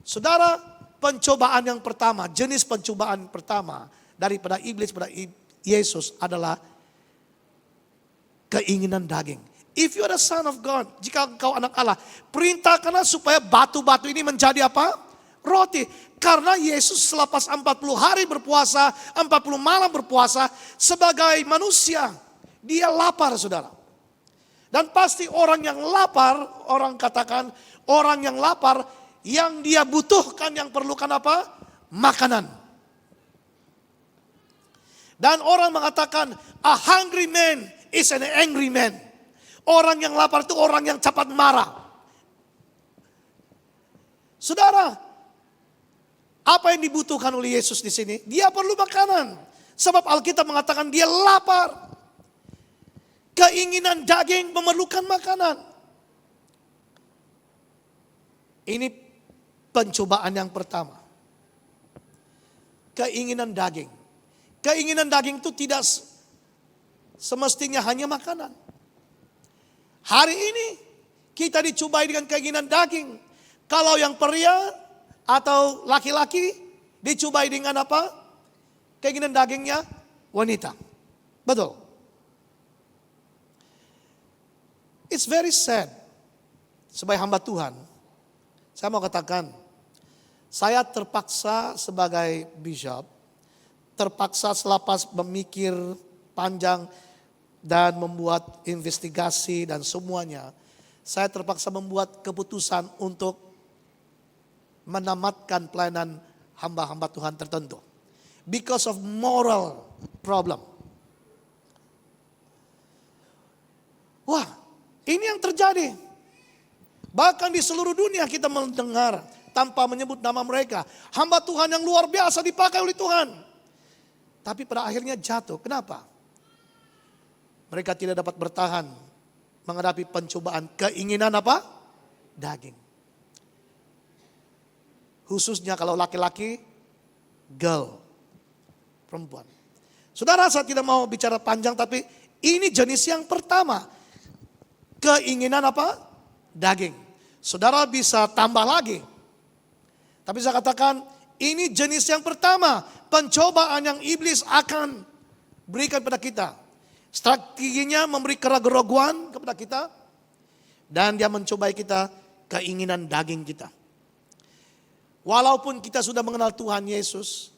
Saudara, pencobaan yang pertama, jenis pencobaan pertama daripada iblis pada Yesus adalah keinginan daging. If you are the Son of God, jika engkau anak Allah, perintahkanlah supaya batu-batu ini menjadi apa? Roti. Karena Yesus selepas 40 hari berpuasa, 40 malam berpuasa, sebagai manusia, dia lapar, saudara. Dan pasti orang yang lapar, orang katakan orang yang lapar, yang dia butuhkan, yang perlukan apa? Makanan. Dan orang mengatakan, a hungry man is an angry man. Orang yang lapar itu orang yang cepat marah. Saudara, apa yang dibutuhkan oleh Yesus di sini? Dia perlu makanan. Sebab Alkitab mengatakan dia lapar. Keinginan daging memerlukan makanan. Ini pencobaan yang pertama. Keinginan daging. Keinginan daging itu tidak semestinya hanya makanan. Hari ini kita dicobai dengan keinginan daging. Kalau yang pria atau laki-laki dicobai dengan apa? Keinginan dagingnya wanita. Betul. It's very sad. Sebagai hamba Tuhan, saya mau katakan, saya terpaksa sebagai bishop, terpaksa selepas memikir panjang dan membuat investigasi dan semuanya, saya terpaksa membuat keputusan untuk menamatkan pelayanan hamba-hamba Tuhan tertentu. Because of moral problem. Wah, ini yang terjadi. Bahkan di seluruh dunia kita mendengar tanpa menyebut nama mereka. Hamba Tuhan yang luar biasa dipakai oleh Tuhan. Tapi pada akhirnya jatuh. Kenapa? Mereka tidak dapat bertahan menghadapi pencobaan keinginan apa? Daging. Khususnya kalau laki-laki, girl, perempuan. Saudara, saya tidak mau bicara panjang, tapi ini jenis yang pertama. Keinginan apa? Daging. Saudara bisa tambah lagi. Tapi saya katakan, ini jenis yang pertama. Pencobaan yang iblis akan berikan pada kita. Strateginya memberi keraguan-raguan kepada kita. Dan dia mencobai kita, keinginan daging kita. Walaupun kita sudah mengenal Tuhan Yesus,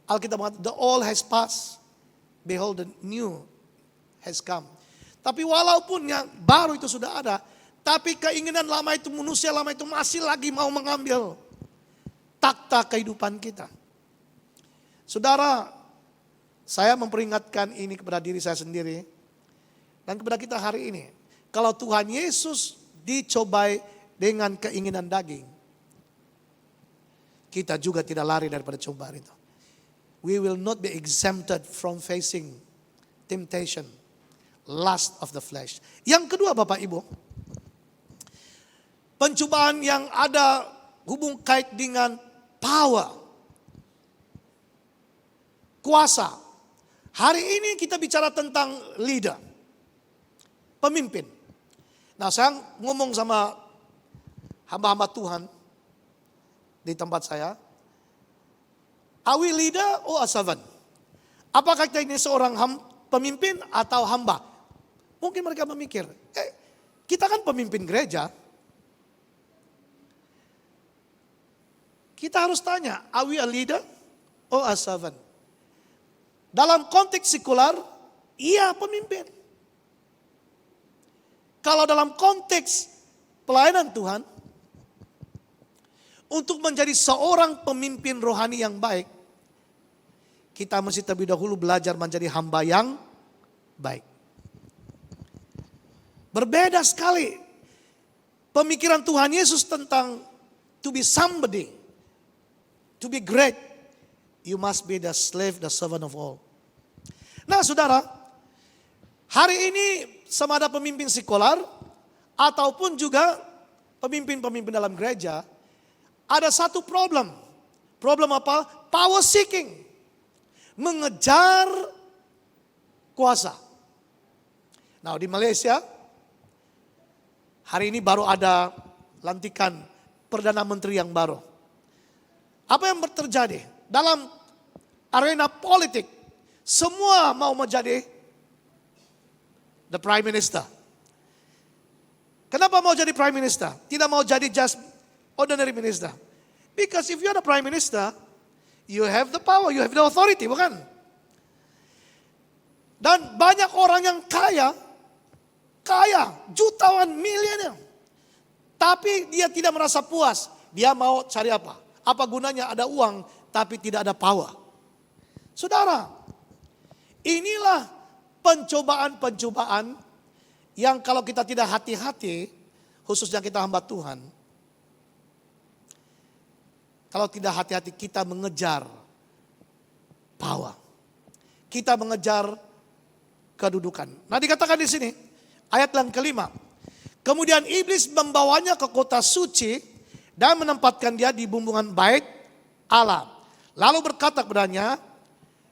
Alkitab mengatakan, the old has passed, behold the new has come. Tapi walaupun yang baru itu sudah ada, tapi keinginan lama itu, manusia lama itu masih lagi mau mengambil takhta kehidupan kita. Saudara, saya memperingatkan ini kepada diri saya sendiri dan kepada kita hari ini. Kalau Tuhan Yesus dicobai dengan keinginan daging, kita juga tidak lari daripada cobaan itu. We will not be exempted from facing temptation, lust of the flesh. Yang kedua Bapak Ibu, pencobaan yang ada hubung kait dengan power, kuasa. Hari ini kita bicara tentang leader, pemimpin. Nah, saya ngomong sama hamba-hamba Tuhan di tempat saya. Are we leader or a servant? Apakah kita ini seorang pemimpin atau hamba? Mungkin mereka memikir, kita kan pemimpin gereja. Kita harus tanya, are we a leader or a servant? Dalam konteks sekular, iya pemimpin. Kalau dalam konteks pelayanan Tuhan, untuk menjadi seorang pemimpin rohani yang baik, kita mesti terlebih dahulu belajar menjadi hamba yang baik. Berbeda sekali pemikiran Tuhan Yesus tentang to be somebody, to be great, you must be the slave, the servant of all. Nah saudara, hari ini sama ada pemimpin sekular ataupun juga pemimpin-pemimpin dalam gereja, ada satu problem. Problem apa? Power seeking. Mengejar kuasa. Nah di Malaysia, hari ini baru ada lantikan Perdana Menteri yang baru. Apa yang terjadi? Dalam arena politik, semua mau menjadi the Prime Minister. Kenapa mau jadi Prime Minister? Tidak mau jadi just ordinary minister. Because if you are the Prime Minister, you have the power, you have the authority, bukan? Dan banyak orang yang kaya, jutaan, miliuner. Tapi dia tidak merasa puas. Dia mau cari apa? Apa gunanya ada uang tapi tidak ada power? Saudara, inilah pencobaan-pencobaan yang kalau kita tidak hati-hati, khususnya kita hamba Tuhan, kalau tidak hati-hati kita mengejar power. Kita mengejar kedudukan. Nah dikatakan di sini, ayat yang kelima. Kemudian iblis membawanya ke kota suci dan menempatkan dia di bumbungan bait Allah. Lalu berkata kepadanya,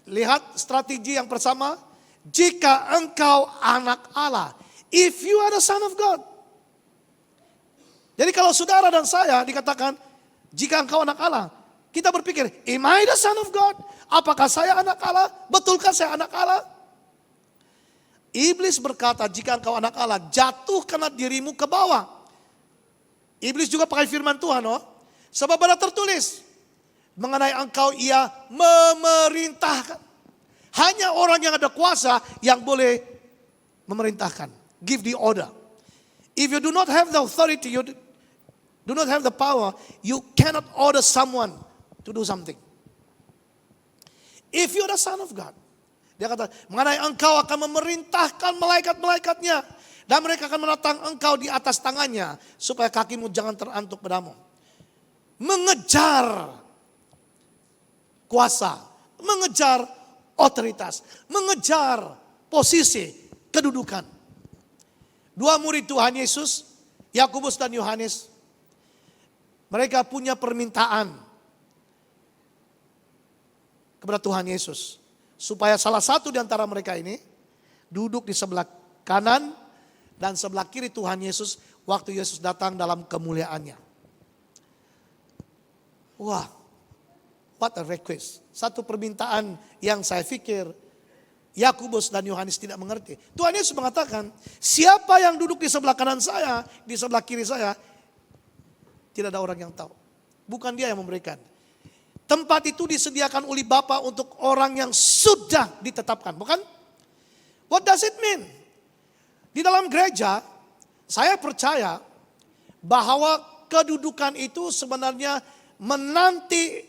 lihat strategi yang pertama, jika engkau anak Allah, if you are the son of God. Jadi kalau saudara dan saya dikatakan, jika engkau anak Allah, kita berpikir, am I the son of God? Apakah saya anak Allah? Betulkah saya anak Allah? Iblis berkata, jika engkau anak Allah, jatuhkanlah dirimu ke bawah. Iblis juga pakai firman Tuhan, sebab ada tertulis, mengenai engkau ia memerintahkan. Hanya orang yang ada kuasa yang boleh memerintahkan. Give the order. If you do not have the authority, you do not have the power, you cannot order someone to do something. If you are the son of God. Dia kata, mengenai engkau akan memerintahkan malaikat-malaikatnya. Dan mereka akan menatang engkau di atas tangannya. Supaya kakimu jangan terantuk padamu. Mengejar kuasa. Mengejar otoritas. Mengejar posisi, kedudukan. Dua murid Tuhan Yesus, Yakobus dan Yohanes, mereka punya permintaan kepada Tuhan Yesus. Supaya salah satu di antara mereka ini duduk di sebelah kanan dan sebelah kiri Tuhan Yesus waktu Yesus datang dalam kemuliaannya. Wah, what a request. Satu permintaan yang saya pikir Yakobus dan Yohanes tidak mengerti. Tuhan Yesus mengatakan, siapa yang duduk di sebelah kanan saya, di sebelah kiri saya, tidak ada orang yang tahu. Bukan dia yang memberikan. Tempat itu disediakan oleh Bapa untuk orang yang sudah ditetapkan. Bukan? What does it mean? Di dalam gereja, saya percaya bahwa kedudukan itu sebenarnya menanti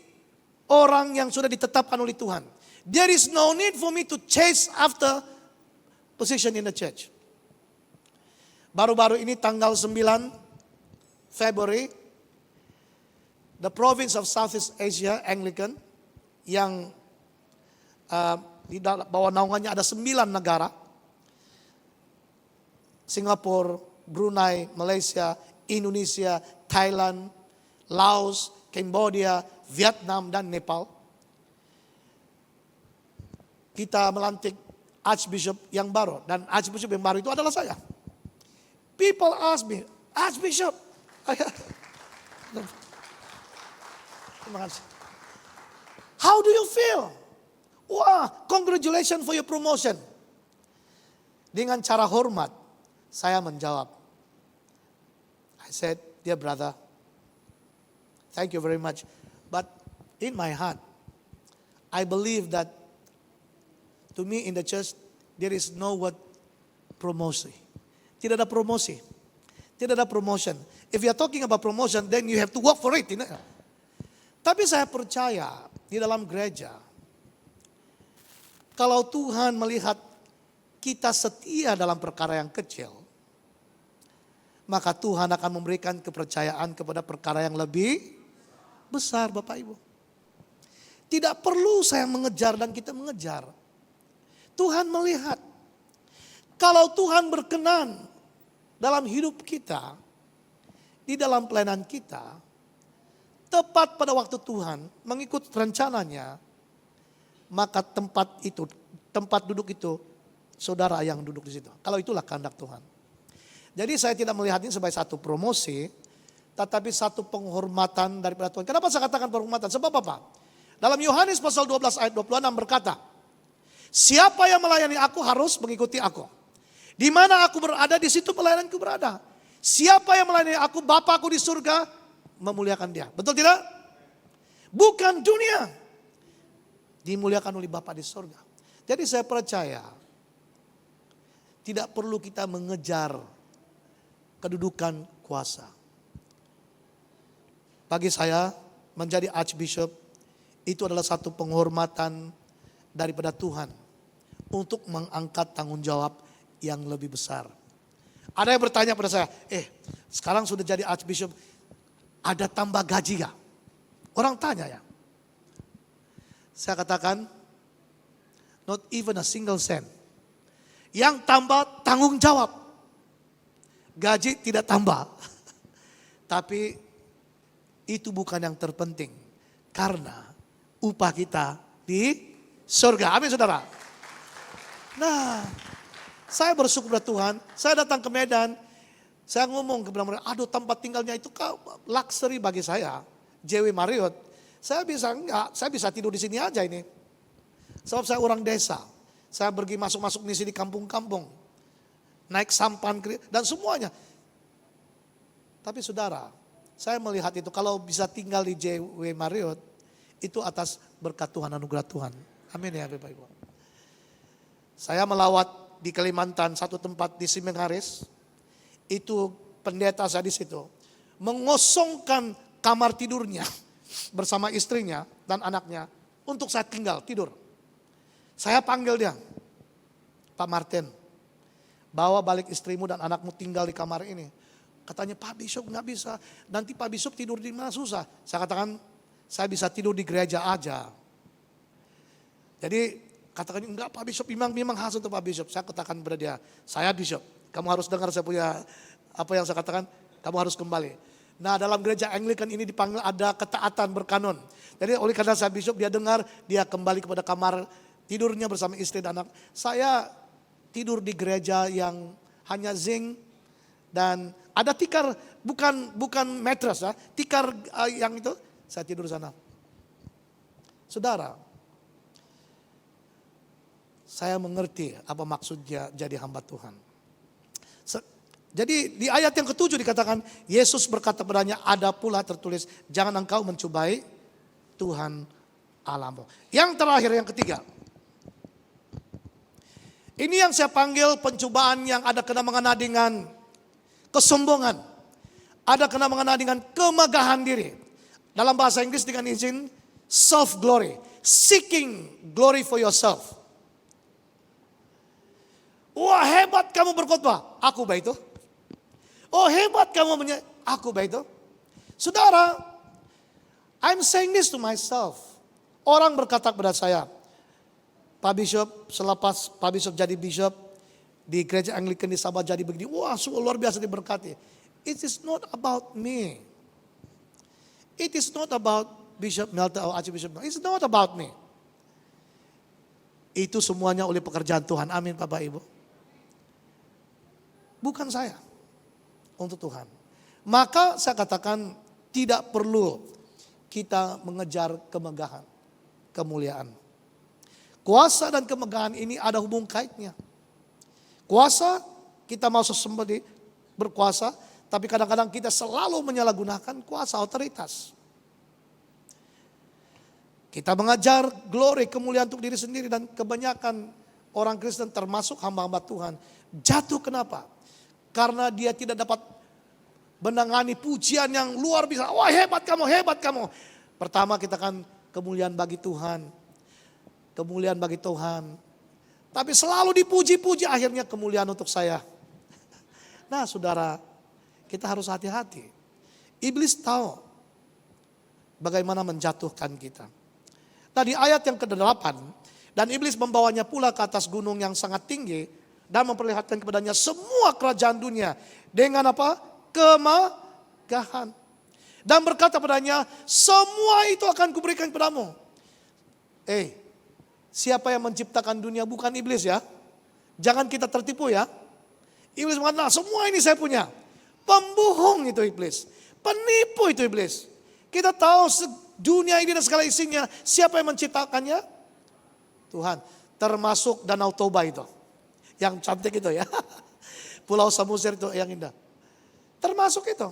orang yang sudah ditetapkan oleh Tuhan. There is no need for me to chase after position in the church. Baru-baru ini tanggal 9 Februari, the province of Southeast Asia, Anglican, yang di bawah naungannya ada 9 negara. Singapura, Brunei, Malaysia, Indonesia, Thailand, Laos, Cambodia, Vietnam, dan Nepal. Kita melantik Archbishop yang baru. Dan Archbishop yang baru itu adalah saya. People ask me, Archbishop. Terima kasih. How do you feel? Wah, congratulations for your promotion. Dengan cara hormat, saya menjawab. I said, dear brother, thank you very much. But in my heart, I believe that to me in the church, there is no word promotion. Tidak ada promosi. Tidak ada promotion. If you are talking about promotion, then you have to work for it. Tapi saya percaya di dalam gereja, kalau Tuhan melihat kita setia dalam perkara yang kecil, maka Tuhan akan memberikan kepercayaan kepada perkara yang lebih besar, Bapak Ibu. Tidak perlu saya mengejar dan kita mengejar. Tuhan melihat. Kalau Tuhan berkenan dalam hidup kita, di dalam pelayanan kita, tepat pada waktu Tuhan mengikut rencananya, maka tempat duduk itu, saudara yang duduk di situ. Kalau itulah kehendak Tuhan. Jadi saya tidak melihat ini sebagai satu promosi, tetapi satu penghormatan daripada Tuhan. Kenapa saya katakan penghormatan? Sebab apa? Dalam Yohanes pasal 12 ayat 26 berkata, siapa yang melayani aku harus mengikuti aku. Di mana aku berada, di situ pelayananku berada. Siapa yang melayani aku, Bapakku di surga memuliakan dia. Betul tidak? Bukan dunia. Dimuliakan oleh Bapa di surga. Jadi saya percaya, tidak perlu kita mengejar kedudukan kuasa. Bagi saya, menjadi Archbishop itu adalah satu penghormatan daripada Tuhan untuk mengangkat tanggung jawab yang lebih besar. Ada yang bertanya pada saya, sekarang sudah jadi Archbishop, ada tambah gaji gak? Orang tanya ya. Saya katakan, not even a single cent. Yang tambah tanggung jawab. Gaji tidak tambah. Tapi itu bukan yang terpenting. Karena upah kita di surga. Amin saudara. Nah, saya bersyukur kepada Tuhan. Saya datang ke Medan. Saya ngomong kepada mereka, aduh tempat tinggalnya itu luxury bagi saya. JW Marriott. Saya bisa tidur di sini aja ini. Sebab saya orang desa. Saya pergi masuk-masuk misi di kampung-kampung. Naik sampan dan semuanya. Tapi saudara, saya melihat itu kalau bisa tinggal di JW Marriott, itu atas berkat Tuhan, anugerah Tuhan. Amin ya Bapak Ibu. Saya melawat di Kalimantan, satu tempat di Simengaris. Itu pendeta saya di situ. Mengosongkan kamar tidurnya bersama istrinya dan anaknya untuk saya tidur. Saya panggil dia, Pak Martin, bawa balik istrimu dan anakmu tinggal di kamar ini. Katanya Pak Bishop nggak bisa, nanti Pak Bishop tidur di mana susah. Saya katakan saya bisa tidur di gereja aja. Jadi katakan enggak Pak Bishop, memang khas untuk Pak Bishop. Saya katakan kepada dia, saya Bishop, kamu harus dengar saya punya apa yang saya katakan, kamu harus kembali. Nah dalam gereja Anglikan ini dipanggil ada ketaatan berkanon. Jadi oleh karena saya Bishop, dia dengar, dia kembali kepada kamar tidurnya bersama istri dan anak. Saya tidur di gereja yang hanya zinc dan ada tikar, bukan mattress ya, tikar yang itu, saya tidur di sana. Saudara, saya mengerti apa maksudnya jadi hamba Tuhan. Jadi di ayat yang ke-7 dikatakan, Yesus berkata padanya, ada pula tertulis, jangan engkau mencobai Tuhan Allahmu. Yang terakhir, yang ketiga. Ini yang saya panggil pencobaan yang ada kena mengena dengan kesombongan. Ada kena mengena dengan kemegahan diri. Dalam bahasa Inggris dengan izin, self-glory. Seeking glory for yourself. Wah hebat kamu berkhotbah, aku baik itu. Oh hebat kamu aku baik itu. Saudara, I'm saying this to myself. Orang berkata kepada saya, Pak Bishop, selepas Pak Bishop jadi Bishop di gereja Anglikan di Sabah jadi begini, wah luar biasa diberkati. It is not about me. It is not about Bishop Melta atau Archbishop. It's not about me. Itu semuanya oleh pekerjaan Tuhan. Amin Bapak Ibu. Bukan saya. Untuk Tuhan. Maka saya katakan tidak perlu kita mengejar kemegahan, kemuliaan. Kuasa dan kemegahan ini ada hubung kaitnya. Kuasa, kita mau sesembahan berkuasa, tapi kadang-kadang kita selalu menyalahgunakan kuasa otoritas. Kita mengajar glory, kemuliaan untuk diri sendiri, dan kebanyakan orang Kristen termasuk hamba-hamba Tuhan jatuh kenapa? Karena dia tidak dapat menangani pujian yang luar biasa. Wah hebat kamu, hebat kamu. Pertama kita kan kemuliaan bagi Tuhan. Kemuliaan bagi Tuhan. Tapi selalu dipuji-puji, akhirnya kemuliaan untuk saya. Nah saudara, Kita harus hati-hati. Iblis tahu bagaimana menjatuhkan kita. Nah di ayat yang ke-8, dan iblis membawanya pula ke atas gunung yang sangat tinggi dan memperlihatkan kepadanya semua kerajaan dunia dengan apa? Kemegahan. Dan berkata padanya, semua itu akan kuberikan kepadamu. Siapa yang menciptakan dunia? Bukan iblis ya. Jangan kita tertipu ya. Iblis mengatakan, semua ini saya punya. Pembohong itu iblis. Penipu itu iblis. Kita tahu dunia ini dan segala isinya. Siapa yang menciptakannya? Tuhan. Termasuk Danau Toba itu. Yang cantik itu ya. Pulau Samosir itu yang indah. Termasuk itu.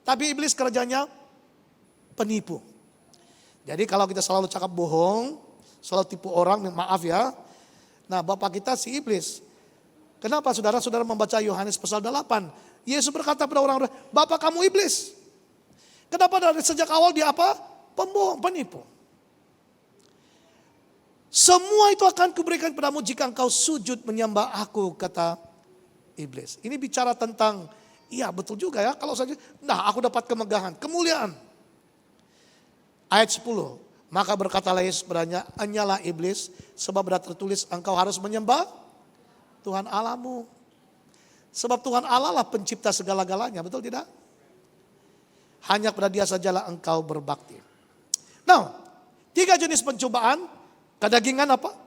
Tapi iblis kerjanya penipu. Jadi kalau kita selalu cakap bohong, selalu tipu orang, maaf ya. Nah bapak kita si iblis. Kenapa saudara-saudara membaca Yohanes pasal 8? Yesus berkata pada orang-orang, bapak kamu iblis. Kenapa dari sejak awal dia apa? Pembohong, penipu. Semua itu akan kuberikan padamu jika engkau sujud menyembah aku, kata iblis. Ini bicara tentang, iya betul juga ya. Kalau saja, aku dapat kemegahan, kemuliaan. Ayat 10, maka berkatalah Yesus padanya, hanyalah iblis, sebab sudah tertulis engkau harus menyembah Tuhan Allahmu. Sebab Tuhan Allah lah pencipta segala-galanya, betul tidak? Hanya kepada dia sajalah engkau berbakti. Nah, 3 jenis pencobaan. Kedagingan apa?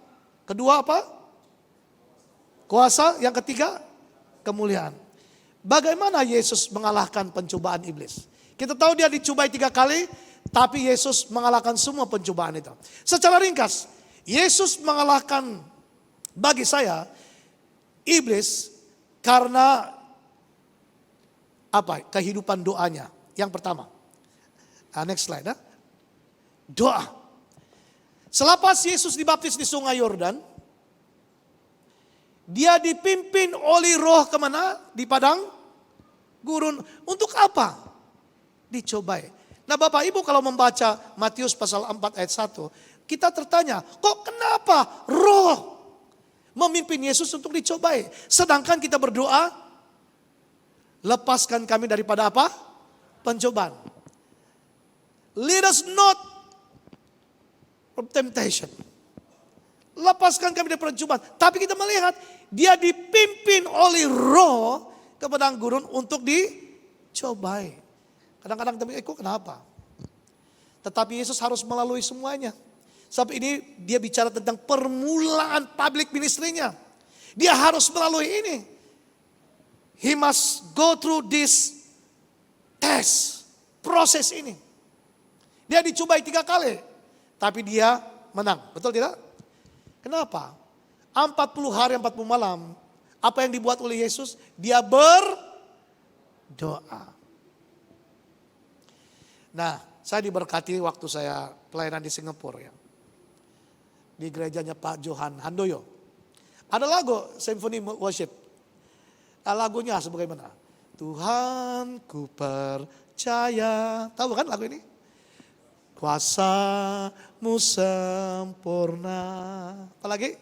Kedua apa? Kuasa. Yang ketiga, kemuliaan. Bagaimana Yesus mengalahkan pencobaan iblis? Kita tahu dia dicobai 3 kali, tapi Yesus mengalahkan semua pencobaan itu. Secara ringkas, Yesus mengalahkan bagi saya iblis karena apa? Kehidupan doanya. Yang pertama. Next slide. Doa. Selepas Yesus dibaptis di Sungai Yordan, dia dipimpin oleh Roh kemana? Di padang gurun. Untuk apa? Dicobai. Nah Bapak Ibu kalau membaca Matius pasal 4 ayat 1, kita tertanya, kok kenapa Roh memimpin Yesus untuk dicobai? Sedangkan kita berdoa, lepaskan kami daripada apa? Pencobaan. Lead us not from temptation. Lepaskan kami dari pencobaan. Tapi kita melihat dia dipimpin oleh Roh ke padang gurun untuk dicobai. Kadang-kadang kita kok kenapa? Tetapi Yesus harus melalui semuanya. Sebab ini dia bicara tentang permulaan public ministry-nya. Dia harus melalui ini. He must go through this test, proses ini. Dia dicobai 3 kali. Tapi dia menang, betul tidak? Kenapa? 40 hari 40 malam. Apa yang dibuat oleh Yesus? Dia berdoa. Nah, saya diberkati waktu saya pelayanan di Singapura ya. Di gerejanya Pak Johan Handoyo. Ada lagu Symphony Worship. Lagunya sebagaimana? Tuhan ku percaya. Tahu kan lagu ini? Kuasa-Mu sempurna. Apalagi?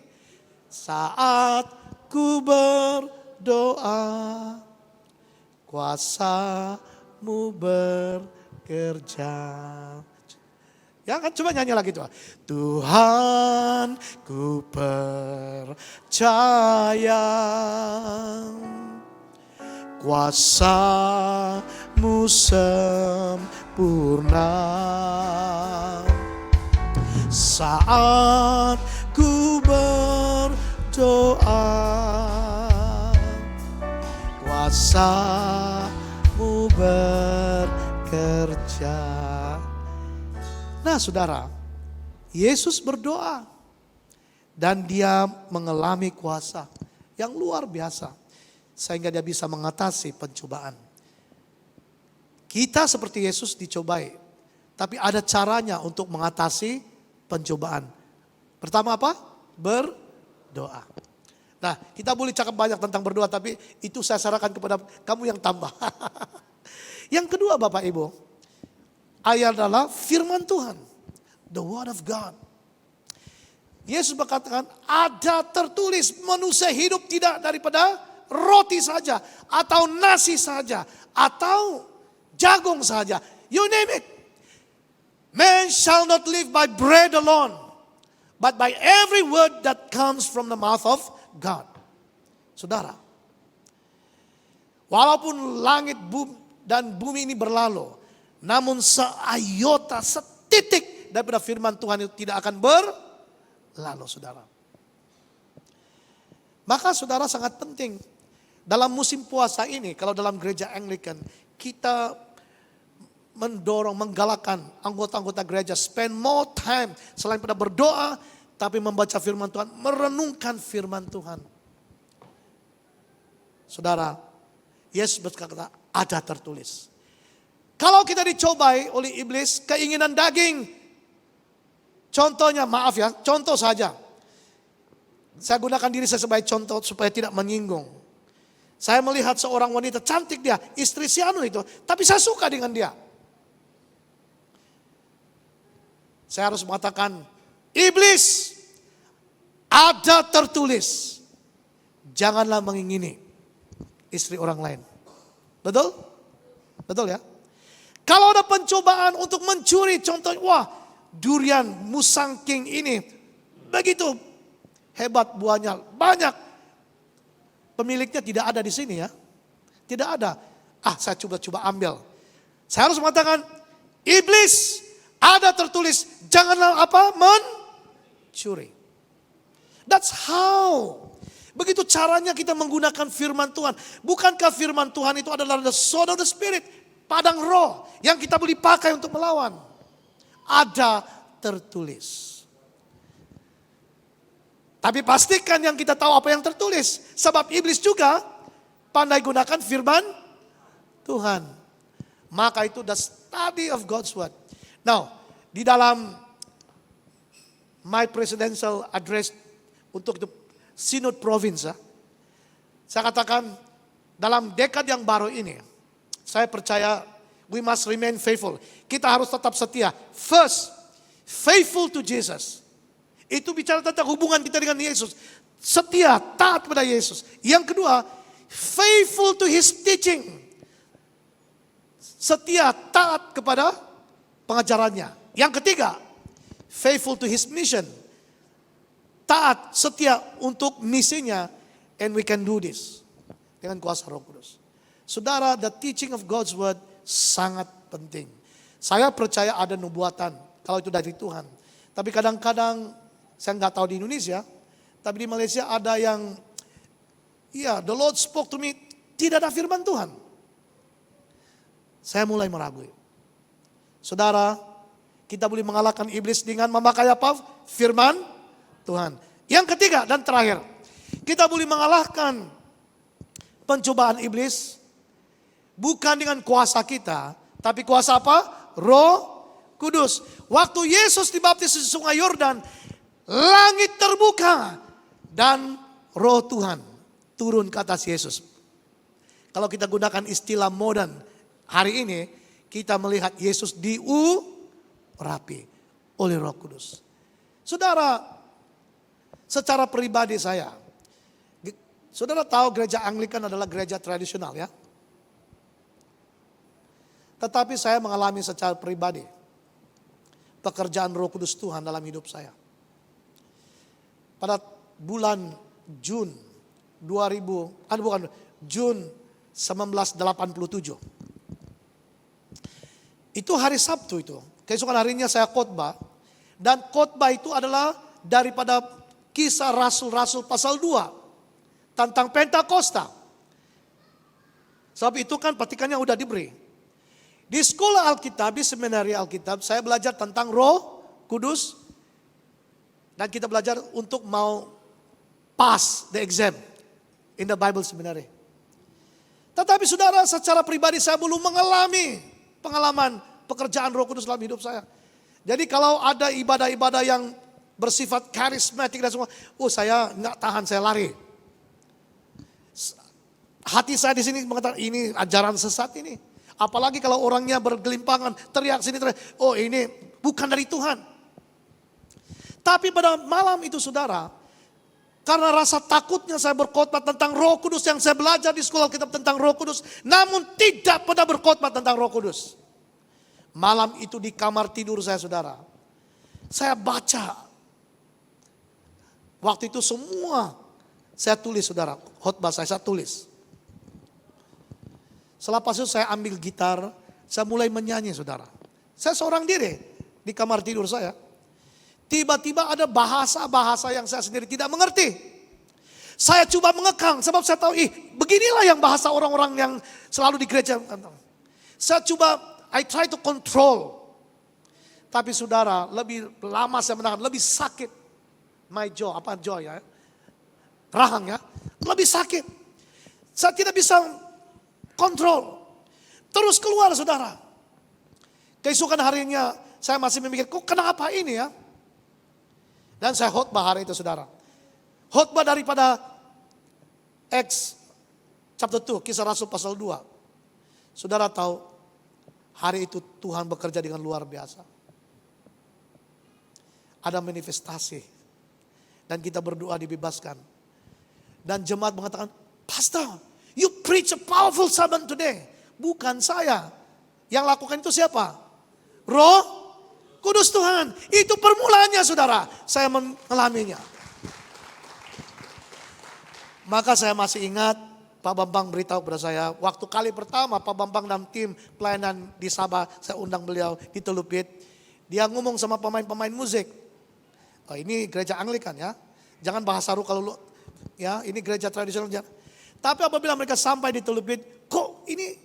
Saat ku berdoa, kuasa-Mu bekerja. Ya kan coba nyanyi lagi tuh. Tuhan ku percaya, kuasa-Mu sempurna. Saat ku berdoa, kuasa-Mu bekerja. Nah saudara, Yesus berdoa dan dia mengalami kuasa yang luar biasa. Sehingga dia bisa mengatasi pencobaan. Kita seperti Yesus dicobai. Tapi ada caranya untuk mengatasi pencobaan. Pertama apa? Berdoa. Nah kita boleh cakap banyak tentang berdoa. Tapi itu saya sarankan kepada kamu yang tambah. Yang kedua Bapak Ibu. Ayat adalah firman Tuhan. The word of God. Yesus berkatakan ada tertulis manusia hidup tidak daripada roti saja, atau nasi saja, atau jagung saja. You name it. Man shall not live by bread alone, but by every word that comes from the mouth of God. Saudara, walaupun langit dan bumi ini berlalu, namun seayota, setitik daripada firman Tuhan itu tidak akan berlalu, saudara. Maka saudara sangat penting dalam musim puasa ini, kalau dalam gereja Anglican, kita mendorong, menggalakkan anggota-anggota gereja spend more time selain pada berdoa, tapi membaca firman Tuhan, merenungkan firman Tuhan. Saudara, Yesus berkata, ada tertulis. Kalau kita dicobai oleh iblis, keinginan daging, contohnya, maaf ya, contoh saja. Saya gunakan diri saya sebagai contoh supaya tidak menyinggung. Saya melihat seorang wanita cantik dia, istri si anu itu, tapi saya suka dengan dia. Saya harus mengatakan, iblis, ada tertulis, janganlah mengingini istri orang lain. Betul? Betul ya? Kalau ada pencobaan untuk mencuri, contohnya, wah, durian musangking ini begitu hebat buahnya, banyak. Pemiliknya tidak ada di sini ya. Tidak ada. Saya coba ambil. Saya harus mengatakan, iblis, ada tertulis, janganlah apa? Mencuri. That's how. Begitu caranya kita menggunakan firman Tuhan. Bukankah firman Tuhan itu adalah the sword of the spirit, padang roh yang kita boleh pakai untuk melawan. Ada tertulis. Tapi pastikan yang kita tahu apa yang tertulis. Sebab iblis juga pandai gunakan firman Tuhan. Maka itu the study of God's word. Now, di dalam my presidential address untuk the Synod Province, saya katakan dalam dekad yang baru ini, saya percaya we must remain faithful. Kita harus tetap setia. First, faithful to Jesus. Itu bicara tentang hubungan kita dengan Yesus. Setia, taat kepada Yesus. Yang kedua, faithful to His teaching. Setia, taat kepada pengajarannya. Yang ketiga, faithful to His mission. Taat, setia untuk misinya. And we can do this dengan kuasa Roh Kudus. Saudara, the teaching of God's word sangat penting. Saya percaya ada nubuatan kalau itu dari Tuhan. Tapi kadang-kadang saya nggak tahu di Indonesia, tapi di Malaysia ada yang, the Lord spoke to me, tidak ada firman Tuhan. Saya mulai meragui. Saudara, kita boleh mengalahkan iblis dengan memakai apa? Firman Tuhan. Yang ketiga dan terakhir, kita boleh mengalahkan pencobaan iblis bukan dengan kuasa kita, tapi kuasa apa? Roh Kudus. Waktu Yesus dibaptis di Sungai Yordan, langit terbuka dan Roh Tuhan turun ke atas Yesus. Kalau kita gunakan istilah modern hari ini, kita melihat Yesus diurapi oleh Roh Kudus. Saudara, secara pribadi saudara tahu gereja Anglikan adalah gereja tradisional ya. Tetapi saya mengalami secara pribadi pekerjaan Roh Kudus Tuhan dalam hidup saya. Pada bulan Jun 1987. Itu hari Sabtu itu. Keesokan harinya saya khotbah. Dan khotbah itu adalah daripada Kisah Rasul-Rasul pasal 2. Tentang Pentakosta. Sebab itu kan petikannya udah diberi. Di sekolah Alkitab, di seminari Alkitab, saya belajar tentang Roh Kudus. Dan kita belajar untuk mau pass the exam in the Bible Seminary. Tetapi saudara, secara pribadi saya belum mengalami pengalaman pekerjaan Roh Kudus dalam hidup saya. Jadi kalau ada ibadah-ibadah yang bersifat karismatik dan semua, saya nggak tahan, saya lari. Hati saya di sini mengatakan ini ajaran sesat ini. Apalagi kalau orangnya bergelimpangan, teriak sini, teriak, ini bukan dari Tuhan. Tapi pada malam itu saudara, Karena rasa takutnya saya berkhotbah tentang Roh Kudus yang saya belajar di sekolah Alkitab tentang Roh Kudus. Namun tidak pernah berkhotbah tentang Roh Kudus. Malam itu di kamar tidur saya, saudara. Saya baca. Waktu itu semua saya tulis, saudara. Khotbah saya tulis. Selepas itu saya ambil gitar. Saya mulai menyanyi, saudara. Saya seorang diri di kamar tidur saya. Tiba-tiba ada bahasa-bahasa yang saya sendiri tidak mengerti. Saya coba mengekang sebab saya tahu, beginilah yang bahasa orang-orang yang selalu di gereja. Saya coba, I try to control. Tapi saudara, lebih lama saya menahan, lebih sakit. My jaw, jaw ya? Rahang ya, lebih sakit. Saya tidak bisa kontrol. Terus keluar, saudara. Keesokan harinya saya masih memikir, kok kenapa ini ya? Dan saya khotbah hari itu, saudara. Khotbah daripada Acts chapter 2, Kisah Rasul pasal 2. Saudara tahu, hari itu Tuhan bekerja dengan luar biasa. Ada manifestasi. Dan kita berdoa dibebaskan. Dan jemaat mengatakan, Pastor, you preach a powerful sermon today. Bukan saya. Yang lakukan itu siapa? Roh Kudus Tuhan. Itu permulaannya, saudara. Saya mengalaminya. Maka saya masih ingat Pak Bambang beritahu kepada saya, waktu kali pertama Pak Bambang dan tim pelayanan di Sabah, saya undang beliau di Telupit. Dia ngomong sama pemain-pemain musik. Oh, ini gereja Anglikan ya. Jangan bahasa Saru kalau ya, ini gereja tradisional. Tapi apabila mereka sampai di Telupit, kok ini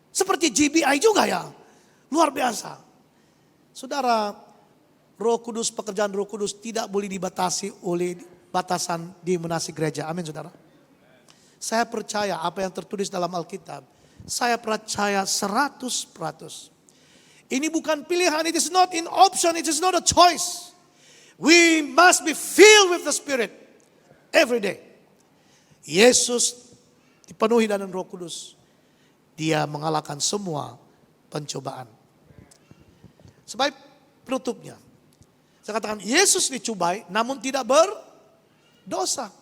seperti GBI juga ya? Luar biasa. Saudara, Roh Kudus, pekerjaan Roh Kudus tidak boleh dibatasi oleh batasan denominasi gereja. Amin, saudara. Saya percaya apa yang tertulis dalam Alkitab. Saya percaya 100%. Ini bukan pilihan, it is not an option, it is not a choice. We must be filled with the Spirit every day. Yesus dipenuhi dengan Roh Kudus. Dia mengalahkan semua pencobaan. Sebagai penutupnya, saya katakan Yesus dicobai namun tidak berdosa.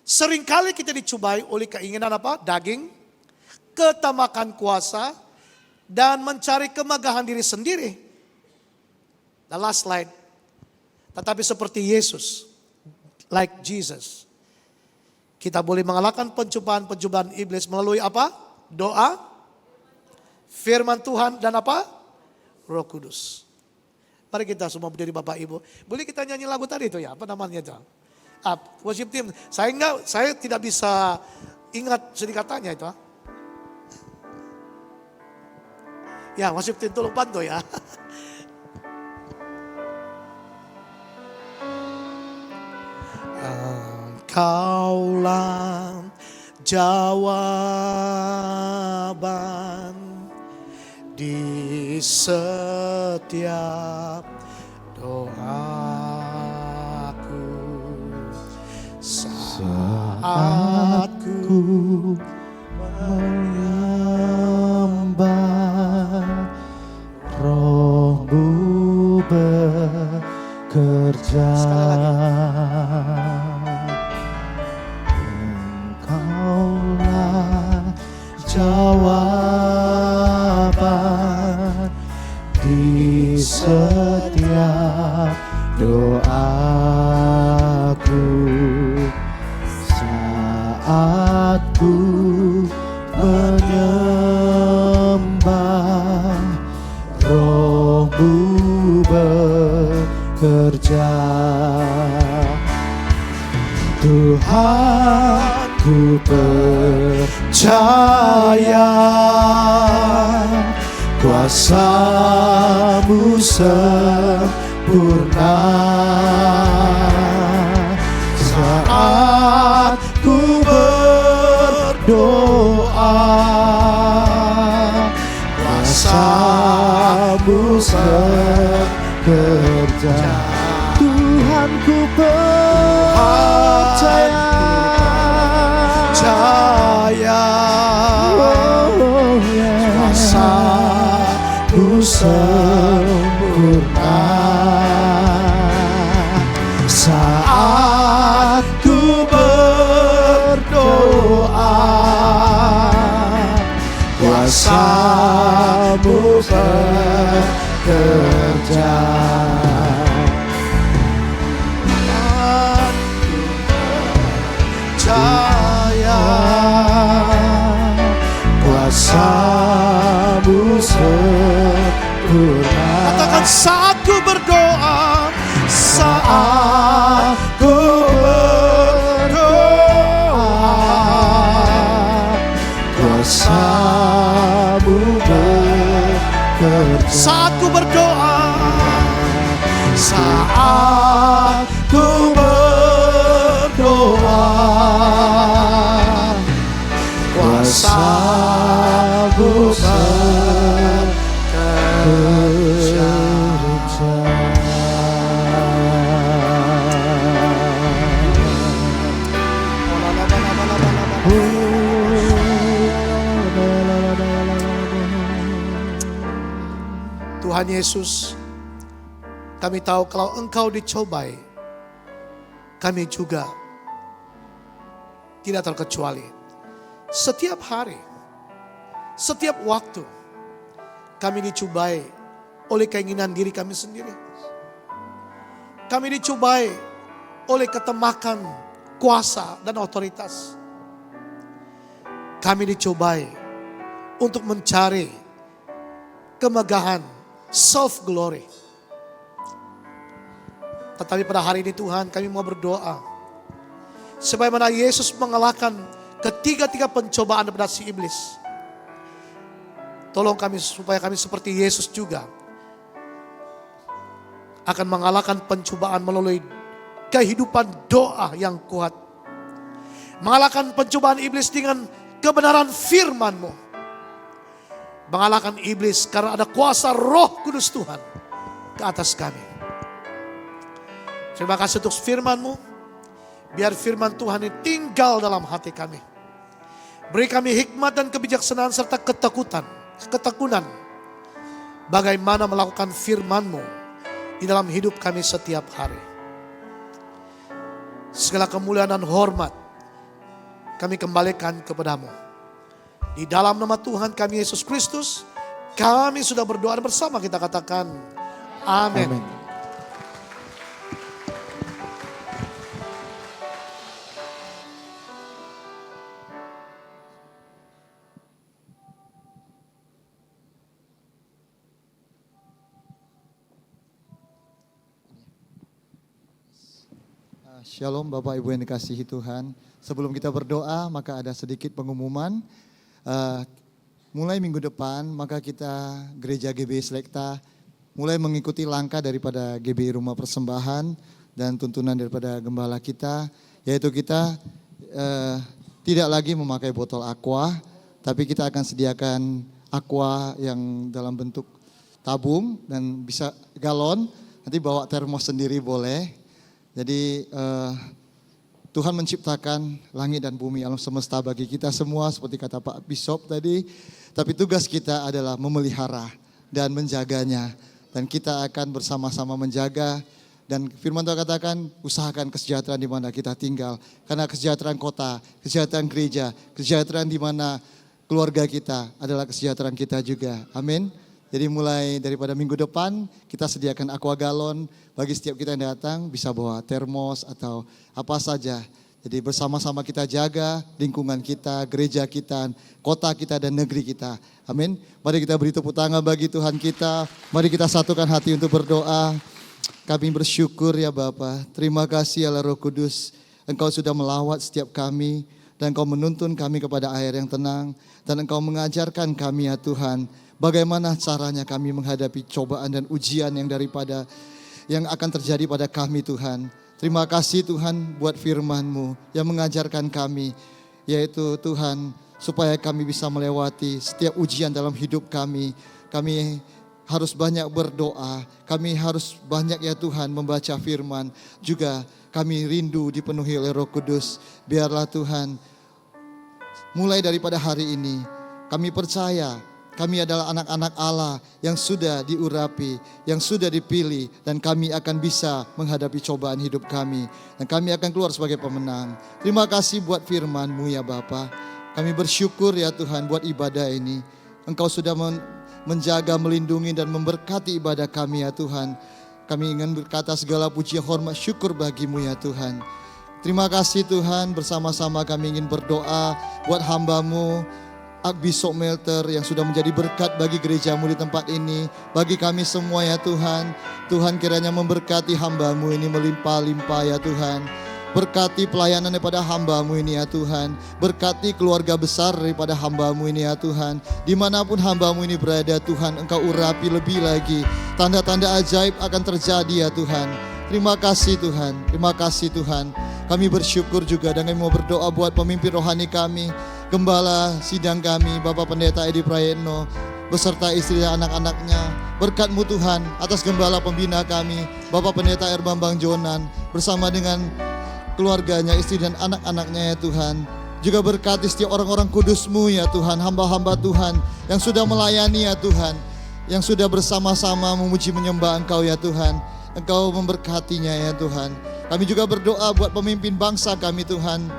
Seringkali kita dicobai oleh keinginan apa? Daging, ketamakan kuasa, dan mencari kemegahan diri sendiri. The last slide. Tetapi seperti Yesus, like Jesus, kita boleh mengalahkan pencobaan-pencobaan iblis melalui apa? Doa, firman Tuhan, dan apa? Roh Kudus. Mari kita semua berdiri Bapak Ibu. Boleh kita nyanyi lagu tadi itu ya? Apa namanya itu? Worship team. Saya tidak bisa ingat sedikatnya itu. Ya, worship team tolong bantu ya. Engkaulah jawaban di setiap doaku saat ku menyembah, Roh-Mu bekerja. Engkaulah jawaban di setiap doaku saat ku menyembah, Roh-Mu bekerja. Tuhan, ku percaya kuasa-Mu sempurna saat ku berdoa, kuasa-Mu bekerja. Tuhan, ku percaya kuasa-Mu sempurna saat bekerja. Percaya Kuasa-Mu sempurna. katakan saat ku berdoa, saat ku berdoa, Kuasa-Mu bekerja. saat ku berdoa, saat ku berdoa, kuasa-Mu bekerja. Tuhan Yesus, kami tahu kalau Engkau dicobai, kami juga tidak terkecuali. Setiap hari, setiap waktu, kami dicobai oleh keinginan diri kami sendiri. Kami dicobai oleh ketemakan, kuasa, dan otoritas. Kami dicobai untuk mencari kemegahan, self glory. Tetapi pada hari ini Tuhan, kami mau berdoa sebagaimana Yesus mengalahkan ketiga-tiga pencobaan daripada si iblis. Tolong kami supaya kami seperti Yesus juga akan mengalahkan pencobaan melalui kehidupan doa yang kuat. Mengalahkan pencobaan iblis dengan kebenaran firman-Mu. Mengalahkan iblis karena ada kuasa Roh Kudus Tuhan ke atas kami. Terima kasih untuk firman-Mu. Biar firman Tuhan ini tinggal dalam hati kami. Beri kami hikmat dan kebijaksanaan serta ketekunan. Bagaimana melakukan firman-Mu di dalam hidup kami setiap hari. Segala kemuliaan dan hormat kami kembalikan kepadamu. Di dalam nama Tuhan kami Yesus Kristus, kami sudah berdoa bersama, kita katakan amin. Amin. Shalom Bapak Ibu yang dikasihi Tuhan. Sebelum kita berdoa maka ada sedikit pengumuman. Mulai minggu depan maka kita Gereja GBI Selekta mulai mengikuti langkah daripada GBI Rumah Persembahan dan tuntunan daripada gembala kita. Yaitu kita tidak lagi memakai botol aqua, tapi kita akan sediakan aqua yang dalam bentuk tabung dan bisa galon. Nanti bawa termos sendiri boleh. Jadi Tuhan menciptakan langit dan bumi, alam semesta bagi kita semua seperti kata Pak Bishop tadi. Tapi tugas kita adalah memelihara dan menjaganya. Dan kita akan bersama-sama menjaga. Dan firman Tuhan katakan usahakan kesejahteraan di mana kita tinggal. Karena kesejahteraan kota, kesejahteraan gereja, kesejahteraan di mana keluarga kita adalah kesejahteraan kita juga. Amin. Jadi mulai daripada minggu depan kita sediakan aqua galon bagi setiap kita yang datang, bisa bawa termos atau apa saja. Jadi bersama-sama kita jaga lingkungan kita, gereja kita, kota kita dan negeri kita. Amin. Mari kita beri tepuk tangan bagi Tuhan kita. Mari kita satukan hati untuk berdoa. Kami bersyukur ya Bapa. Terima kasih Allah Roh Kudus. Engkau sudah melawat setiap kami dan Engkau menuntun kami kepada air yang tenang dan Engkau mengajarkan kami ya Tuhan. Bagaimana caranya kami menghadapi cobaan dan ujian yang akan terjadi pada kami Tuhan. Terima kasih Tuhan buat firman-Mu yang mengajarkan kami. Yaitu Tuhan supaya kami bisa melewati setiap ujian dalam hidup kami. Kami harus banyak berdoa. Kami harus banyak ya Tuhan membaca firman. Juga kami rindu dipenuhi oleh Roh Kudus. Biarlah Tuhan mulai daripada hari ini kami percaya kami adalah anak-anak Allah yang sudah diurapi, yang sudah dipilih, dan kami akan bisa menghadapi cobaan hidup kami. Dan kami akan keluar sebagai pemenang. Terima kasih buat firman-Mu ya Bapa. Kami bersyukur ya Tuhan buat ibadah ini. Engkau sudah menjaga, melindungi dan memberkati ibadah kami ya Tuhan. Kami ingin berkata segala puji, hormat, syukur bagimu ya Tuhan. Terima kasih Tuhan, bersama-sama kami ingin berdoa buat hamba-Mu Bishop Melter yang sudah menjadi berkat bagi gereja-Mu di tempat ini, bagi kami semua ya Tuhan. Tuhan kiranya memberkati hamba-Mu ini melimpah-limpah ya Tuhan. Berkati pelayanan daripada hamba-Mu ini ya Tuhan. Berkati keluarga besar daripada hamba-Mu ini ya Tuhan. Dimanapun hamba-Mu ini berada Tuhan, Engkau urapi lebih lagi. Tanda-tanda ajaib akan terjadi ya Tuhan. Terima kasih Tuhan, terima kasih Tuhan. Kami bersyukur juga dan kami mau berdoa buat pemimpin rohani kami, Gembala sidang kami, Bapak Pendeta Edi Prayetno, beserta istri dan anak-anaknya. Berkat-Mu Tuhan atas Gembala pembina kami, Bapak Pendeta Bambang Jonan, bersama dengan keluarganya, istri dan anak-anaknya ya Tuhan. Juga berkati setiap orang-orang kudus-Mu ya Tuhan, hamba-hamba Tuhan yang sudah melayani ya Tuhan, yang sudah bersama-sama memuji menyembah Engkau ya Tuhan. Engkau memberkatinya ya Tuhan. Kami juga berdoa buat pemimpin bangsa kami Tuhan.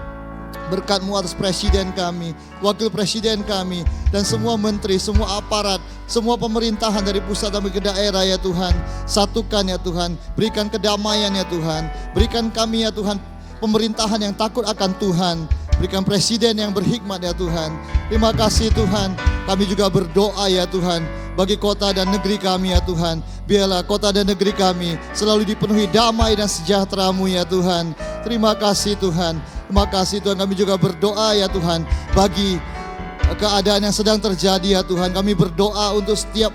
Berkat-Mu atas presiden kami, wakil presiden kami, dan semua menteri, semua aparat, semua pemerintahan dari pusat sampai ke daerah ya Tuhan. Satukan ya Tuhan, berikan kedamaian ya Tuhan. Berikan kami ya Tuhan pemerintahan yang takut akan Tuhan. Berikan presiden yang berhikmat ya Tuhan. Terima kasih Tuhan. Kami juga berdoa ya Tuhan bagi kota dan negeri kami ya Tuhan. Biarlah kota dan negeri kami selalu dipenuhi damai dan sejahtera-Mu ya Tuhan. Terima kasih Tuhan. Terima kasih Tuhan. Kami juga berdoa ya Tuhan bagi keadaan yang sedang terjadi ya Tuhan. Kami berdoa untuk setiap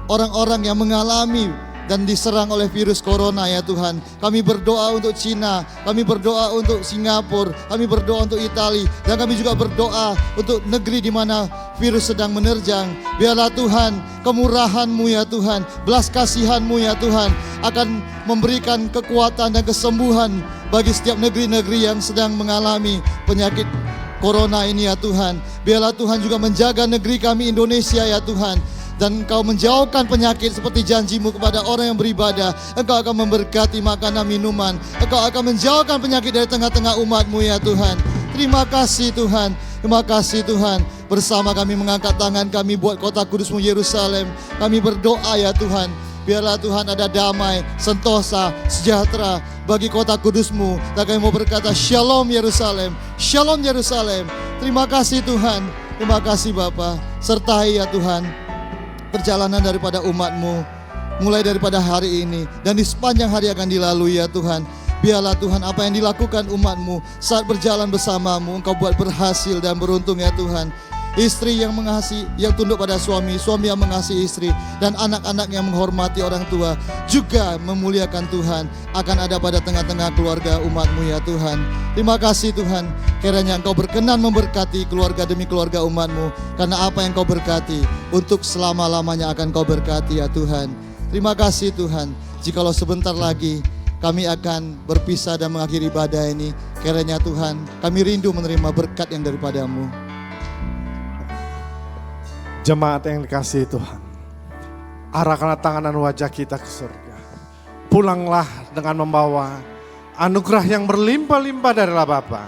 orang-orang yang mengalami dan diserang oleh virus corona ya Tuhan. Kami berdoa untuk Cina, kami berdoa untuk Singapura, kami berdoa untuk Italia, dan kami juga berdoa untuk negeri di mana virus sedang menerjang. Biarlah Tuhan kemurahan-Mu ya Tuhan, belas kasihan-Mu ya Tuhan akan memberikan kekuatan dan kesembuhan bagi setiap negeri-negeri yang sedang mengalami penyakit corona ini ya Tuhan. Biarlah Tuhan juga menjaga negeri kami Indonesia ya Tuhan. Dan Engkau menjauhkan penyakit seperti janji-Mu kepada orang yang beribadah. Engkau akan memberkati makanan minuman. Engkau akan menjauhkan penyakit dari tengah-tengah umat-Mu ya Tuhan. Terima kasih Tuhan. Terima kasih Tuhan. Bersama kami mengangkat tangan kami buat kota kudus-Mu Yerusalem. Kami berdoa ya Tuhan. Biarlah Tuhan ada damai, sentosa, sejahtera bagi kota kudus-Mu. Dan kami mau berkata Shalom Yerusalem. Shalom Yerusalem. Terima kasih Tuhan. Terima kasih Bapa. Sertai ya Tuhan perjalanan daripada umat-Mu mulai daripada hari ini dan di sepanjang hari akan dilalui ya Tuhan. Biarlah Tuhan apa yang dilakukan umat-Mu saat berjalan bersama-Mu Engkau buat berhasil dan beruntung ya Tuhan. Istri yang mengasihi, yang tunduk pada suami, suami yang mengasihi istri, dan anak-anak yang menghormati orang tua juga memuliakan Tuhan akan ada pada tengah-tengah keluarga umat-Mu ya Tuhan. Terima kasih Tuhan, kiranya Engkau berkenan memberkati keluarga demi keluarga umat-Mu, karena apa yang Kau berkati untuk selama-lamanya akan Kau berkati ya Tuhan. Terima kasih Tuhan, jikalau sebentar lagi kami akan berpisah dan mengakhiri ibadah ini, kiranya Tuhan kami rindu menerima berkat yang daripada-Mu. Jemaat yang dikasihi Tuhan, arahkanlah tangan dan wajah kita ke surga. Pulanglah dengan membawa anugerah yang berlimpah-limpah dari Allah Bapa,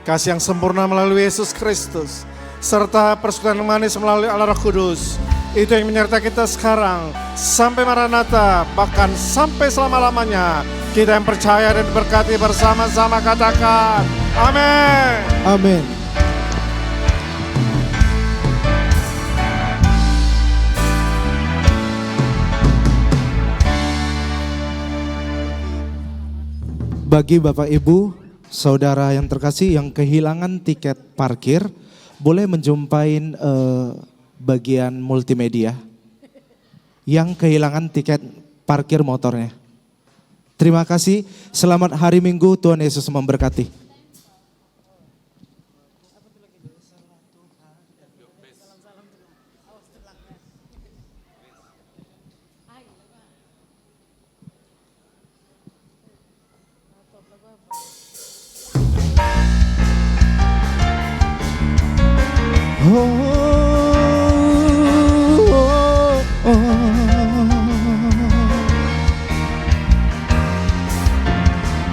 kasih yang sempurna melalui Yesus Kristus, serta persekutuan manis melalui Allah Roh Kudus. Itu yang menyertai kita sekarang sampai Maranatha, bahkan sampai selama-lamanya. Kita yang percaya dan diberkati bersama-sama katakan amin. Amin. Bagi Bapak Ibu, saudara yang terkasih yang kehilangan tiket parkir, boleh menjumpai bagian multimedia yang kehilangan tiket parkir motornya. Terima kasih, selamat hari Minggu, Tuhan Yesus memberkati.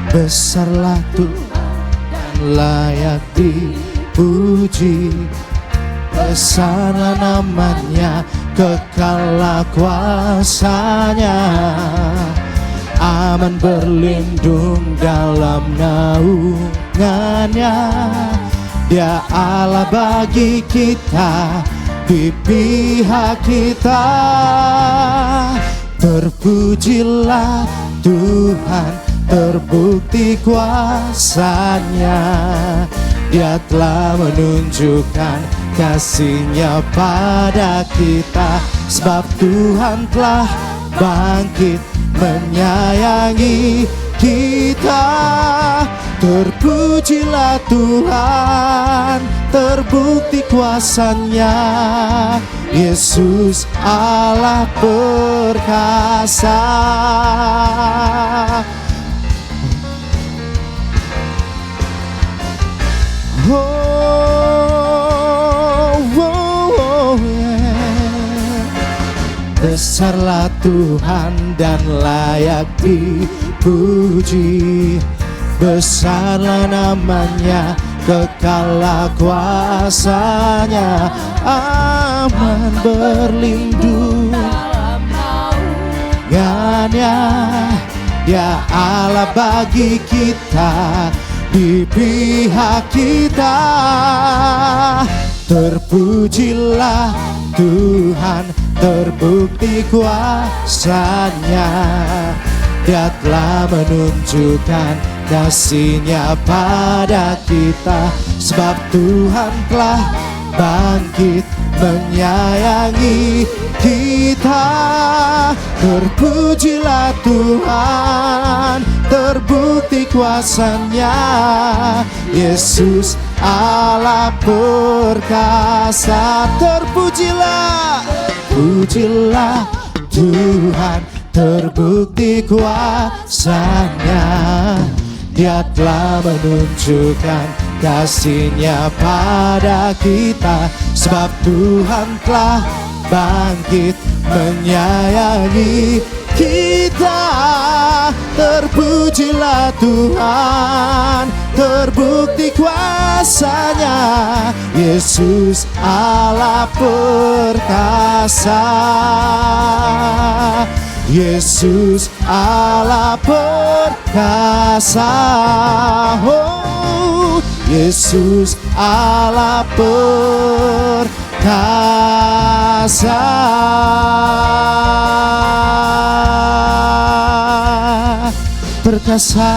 Besarlah Tuhan dan layak dipuji. besarlah namanya, kekallah kuasanya. Aman berlindung dalam naungannya. Dia Allah bagi kita, di pihak kita. Terpujilah Tuhan, terbukti kuasanya. Dia telah menunjukkan kasih-Nya pada kita, sebab Tuhan telah bangkit menyayangi kita. Terpujilah Tuhan, terbukti kuasanya. Yesus Allah perkasa. Oh, oh, oh, yeah. Besarlah Tuhan dan layak dipuji. Besarlah namanya, kekallah kuasanya. Aman berlindung dengannya. Dia Allah bagi kita, di pihak kita. Terpujilah Tuhan, terbukti kuasanya. Dia telah menunjukkan kasih-Nya pada kita, sebab Tuhan telah bangkit menyayangi kita. Terpujilah Tuhan, terbukti kuasanya. Yesus Allah perkasa. Terpujilah, pujilah Tuhan, terbukti kuasanya. Dia telah menunjukkan kasih-Nya pada kita, sebab Tuhan telah bangkit menyayangi kita. Terpujilah Tuhan, terbukti kuasanya. Yesus Allah perkasa. Yesus Allah perkasa. Oh, Yesus Allah perkasa. Perkasa.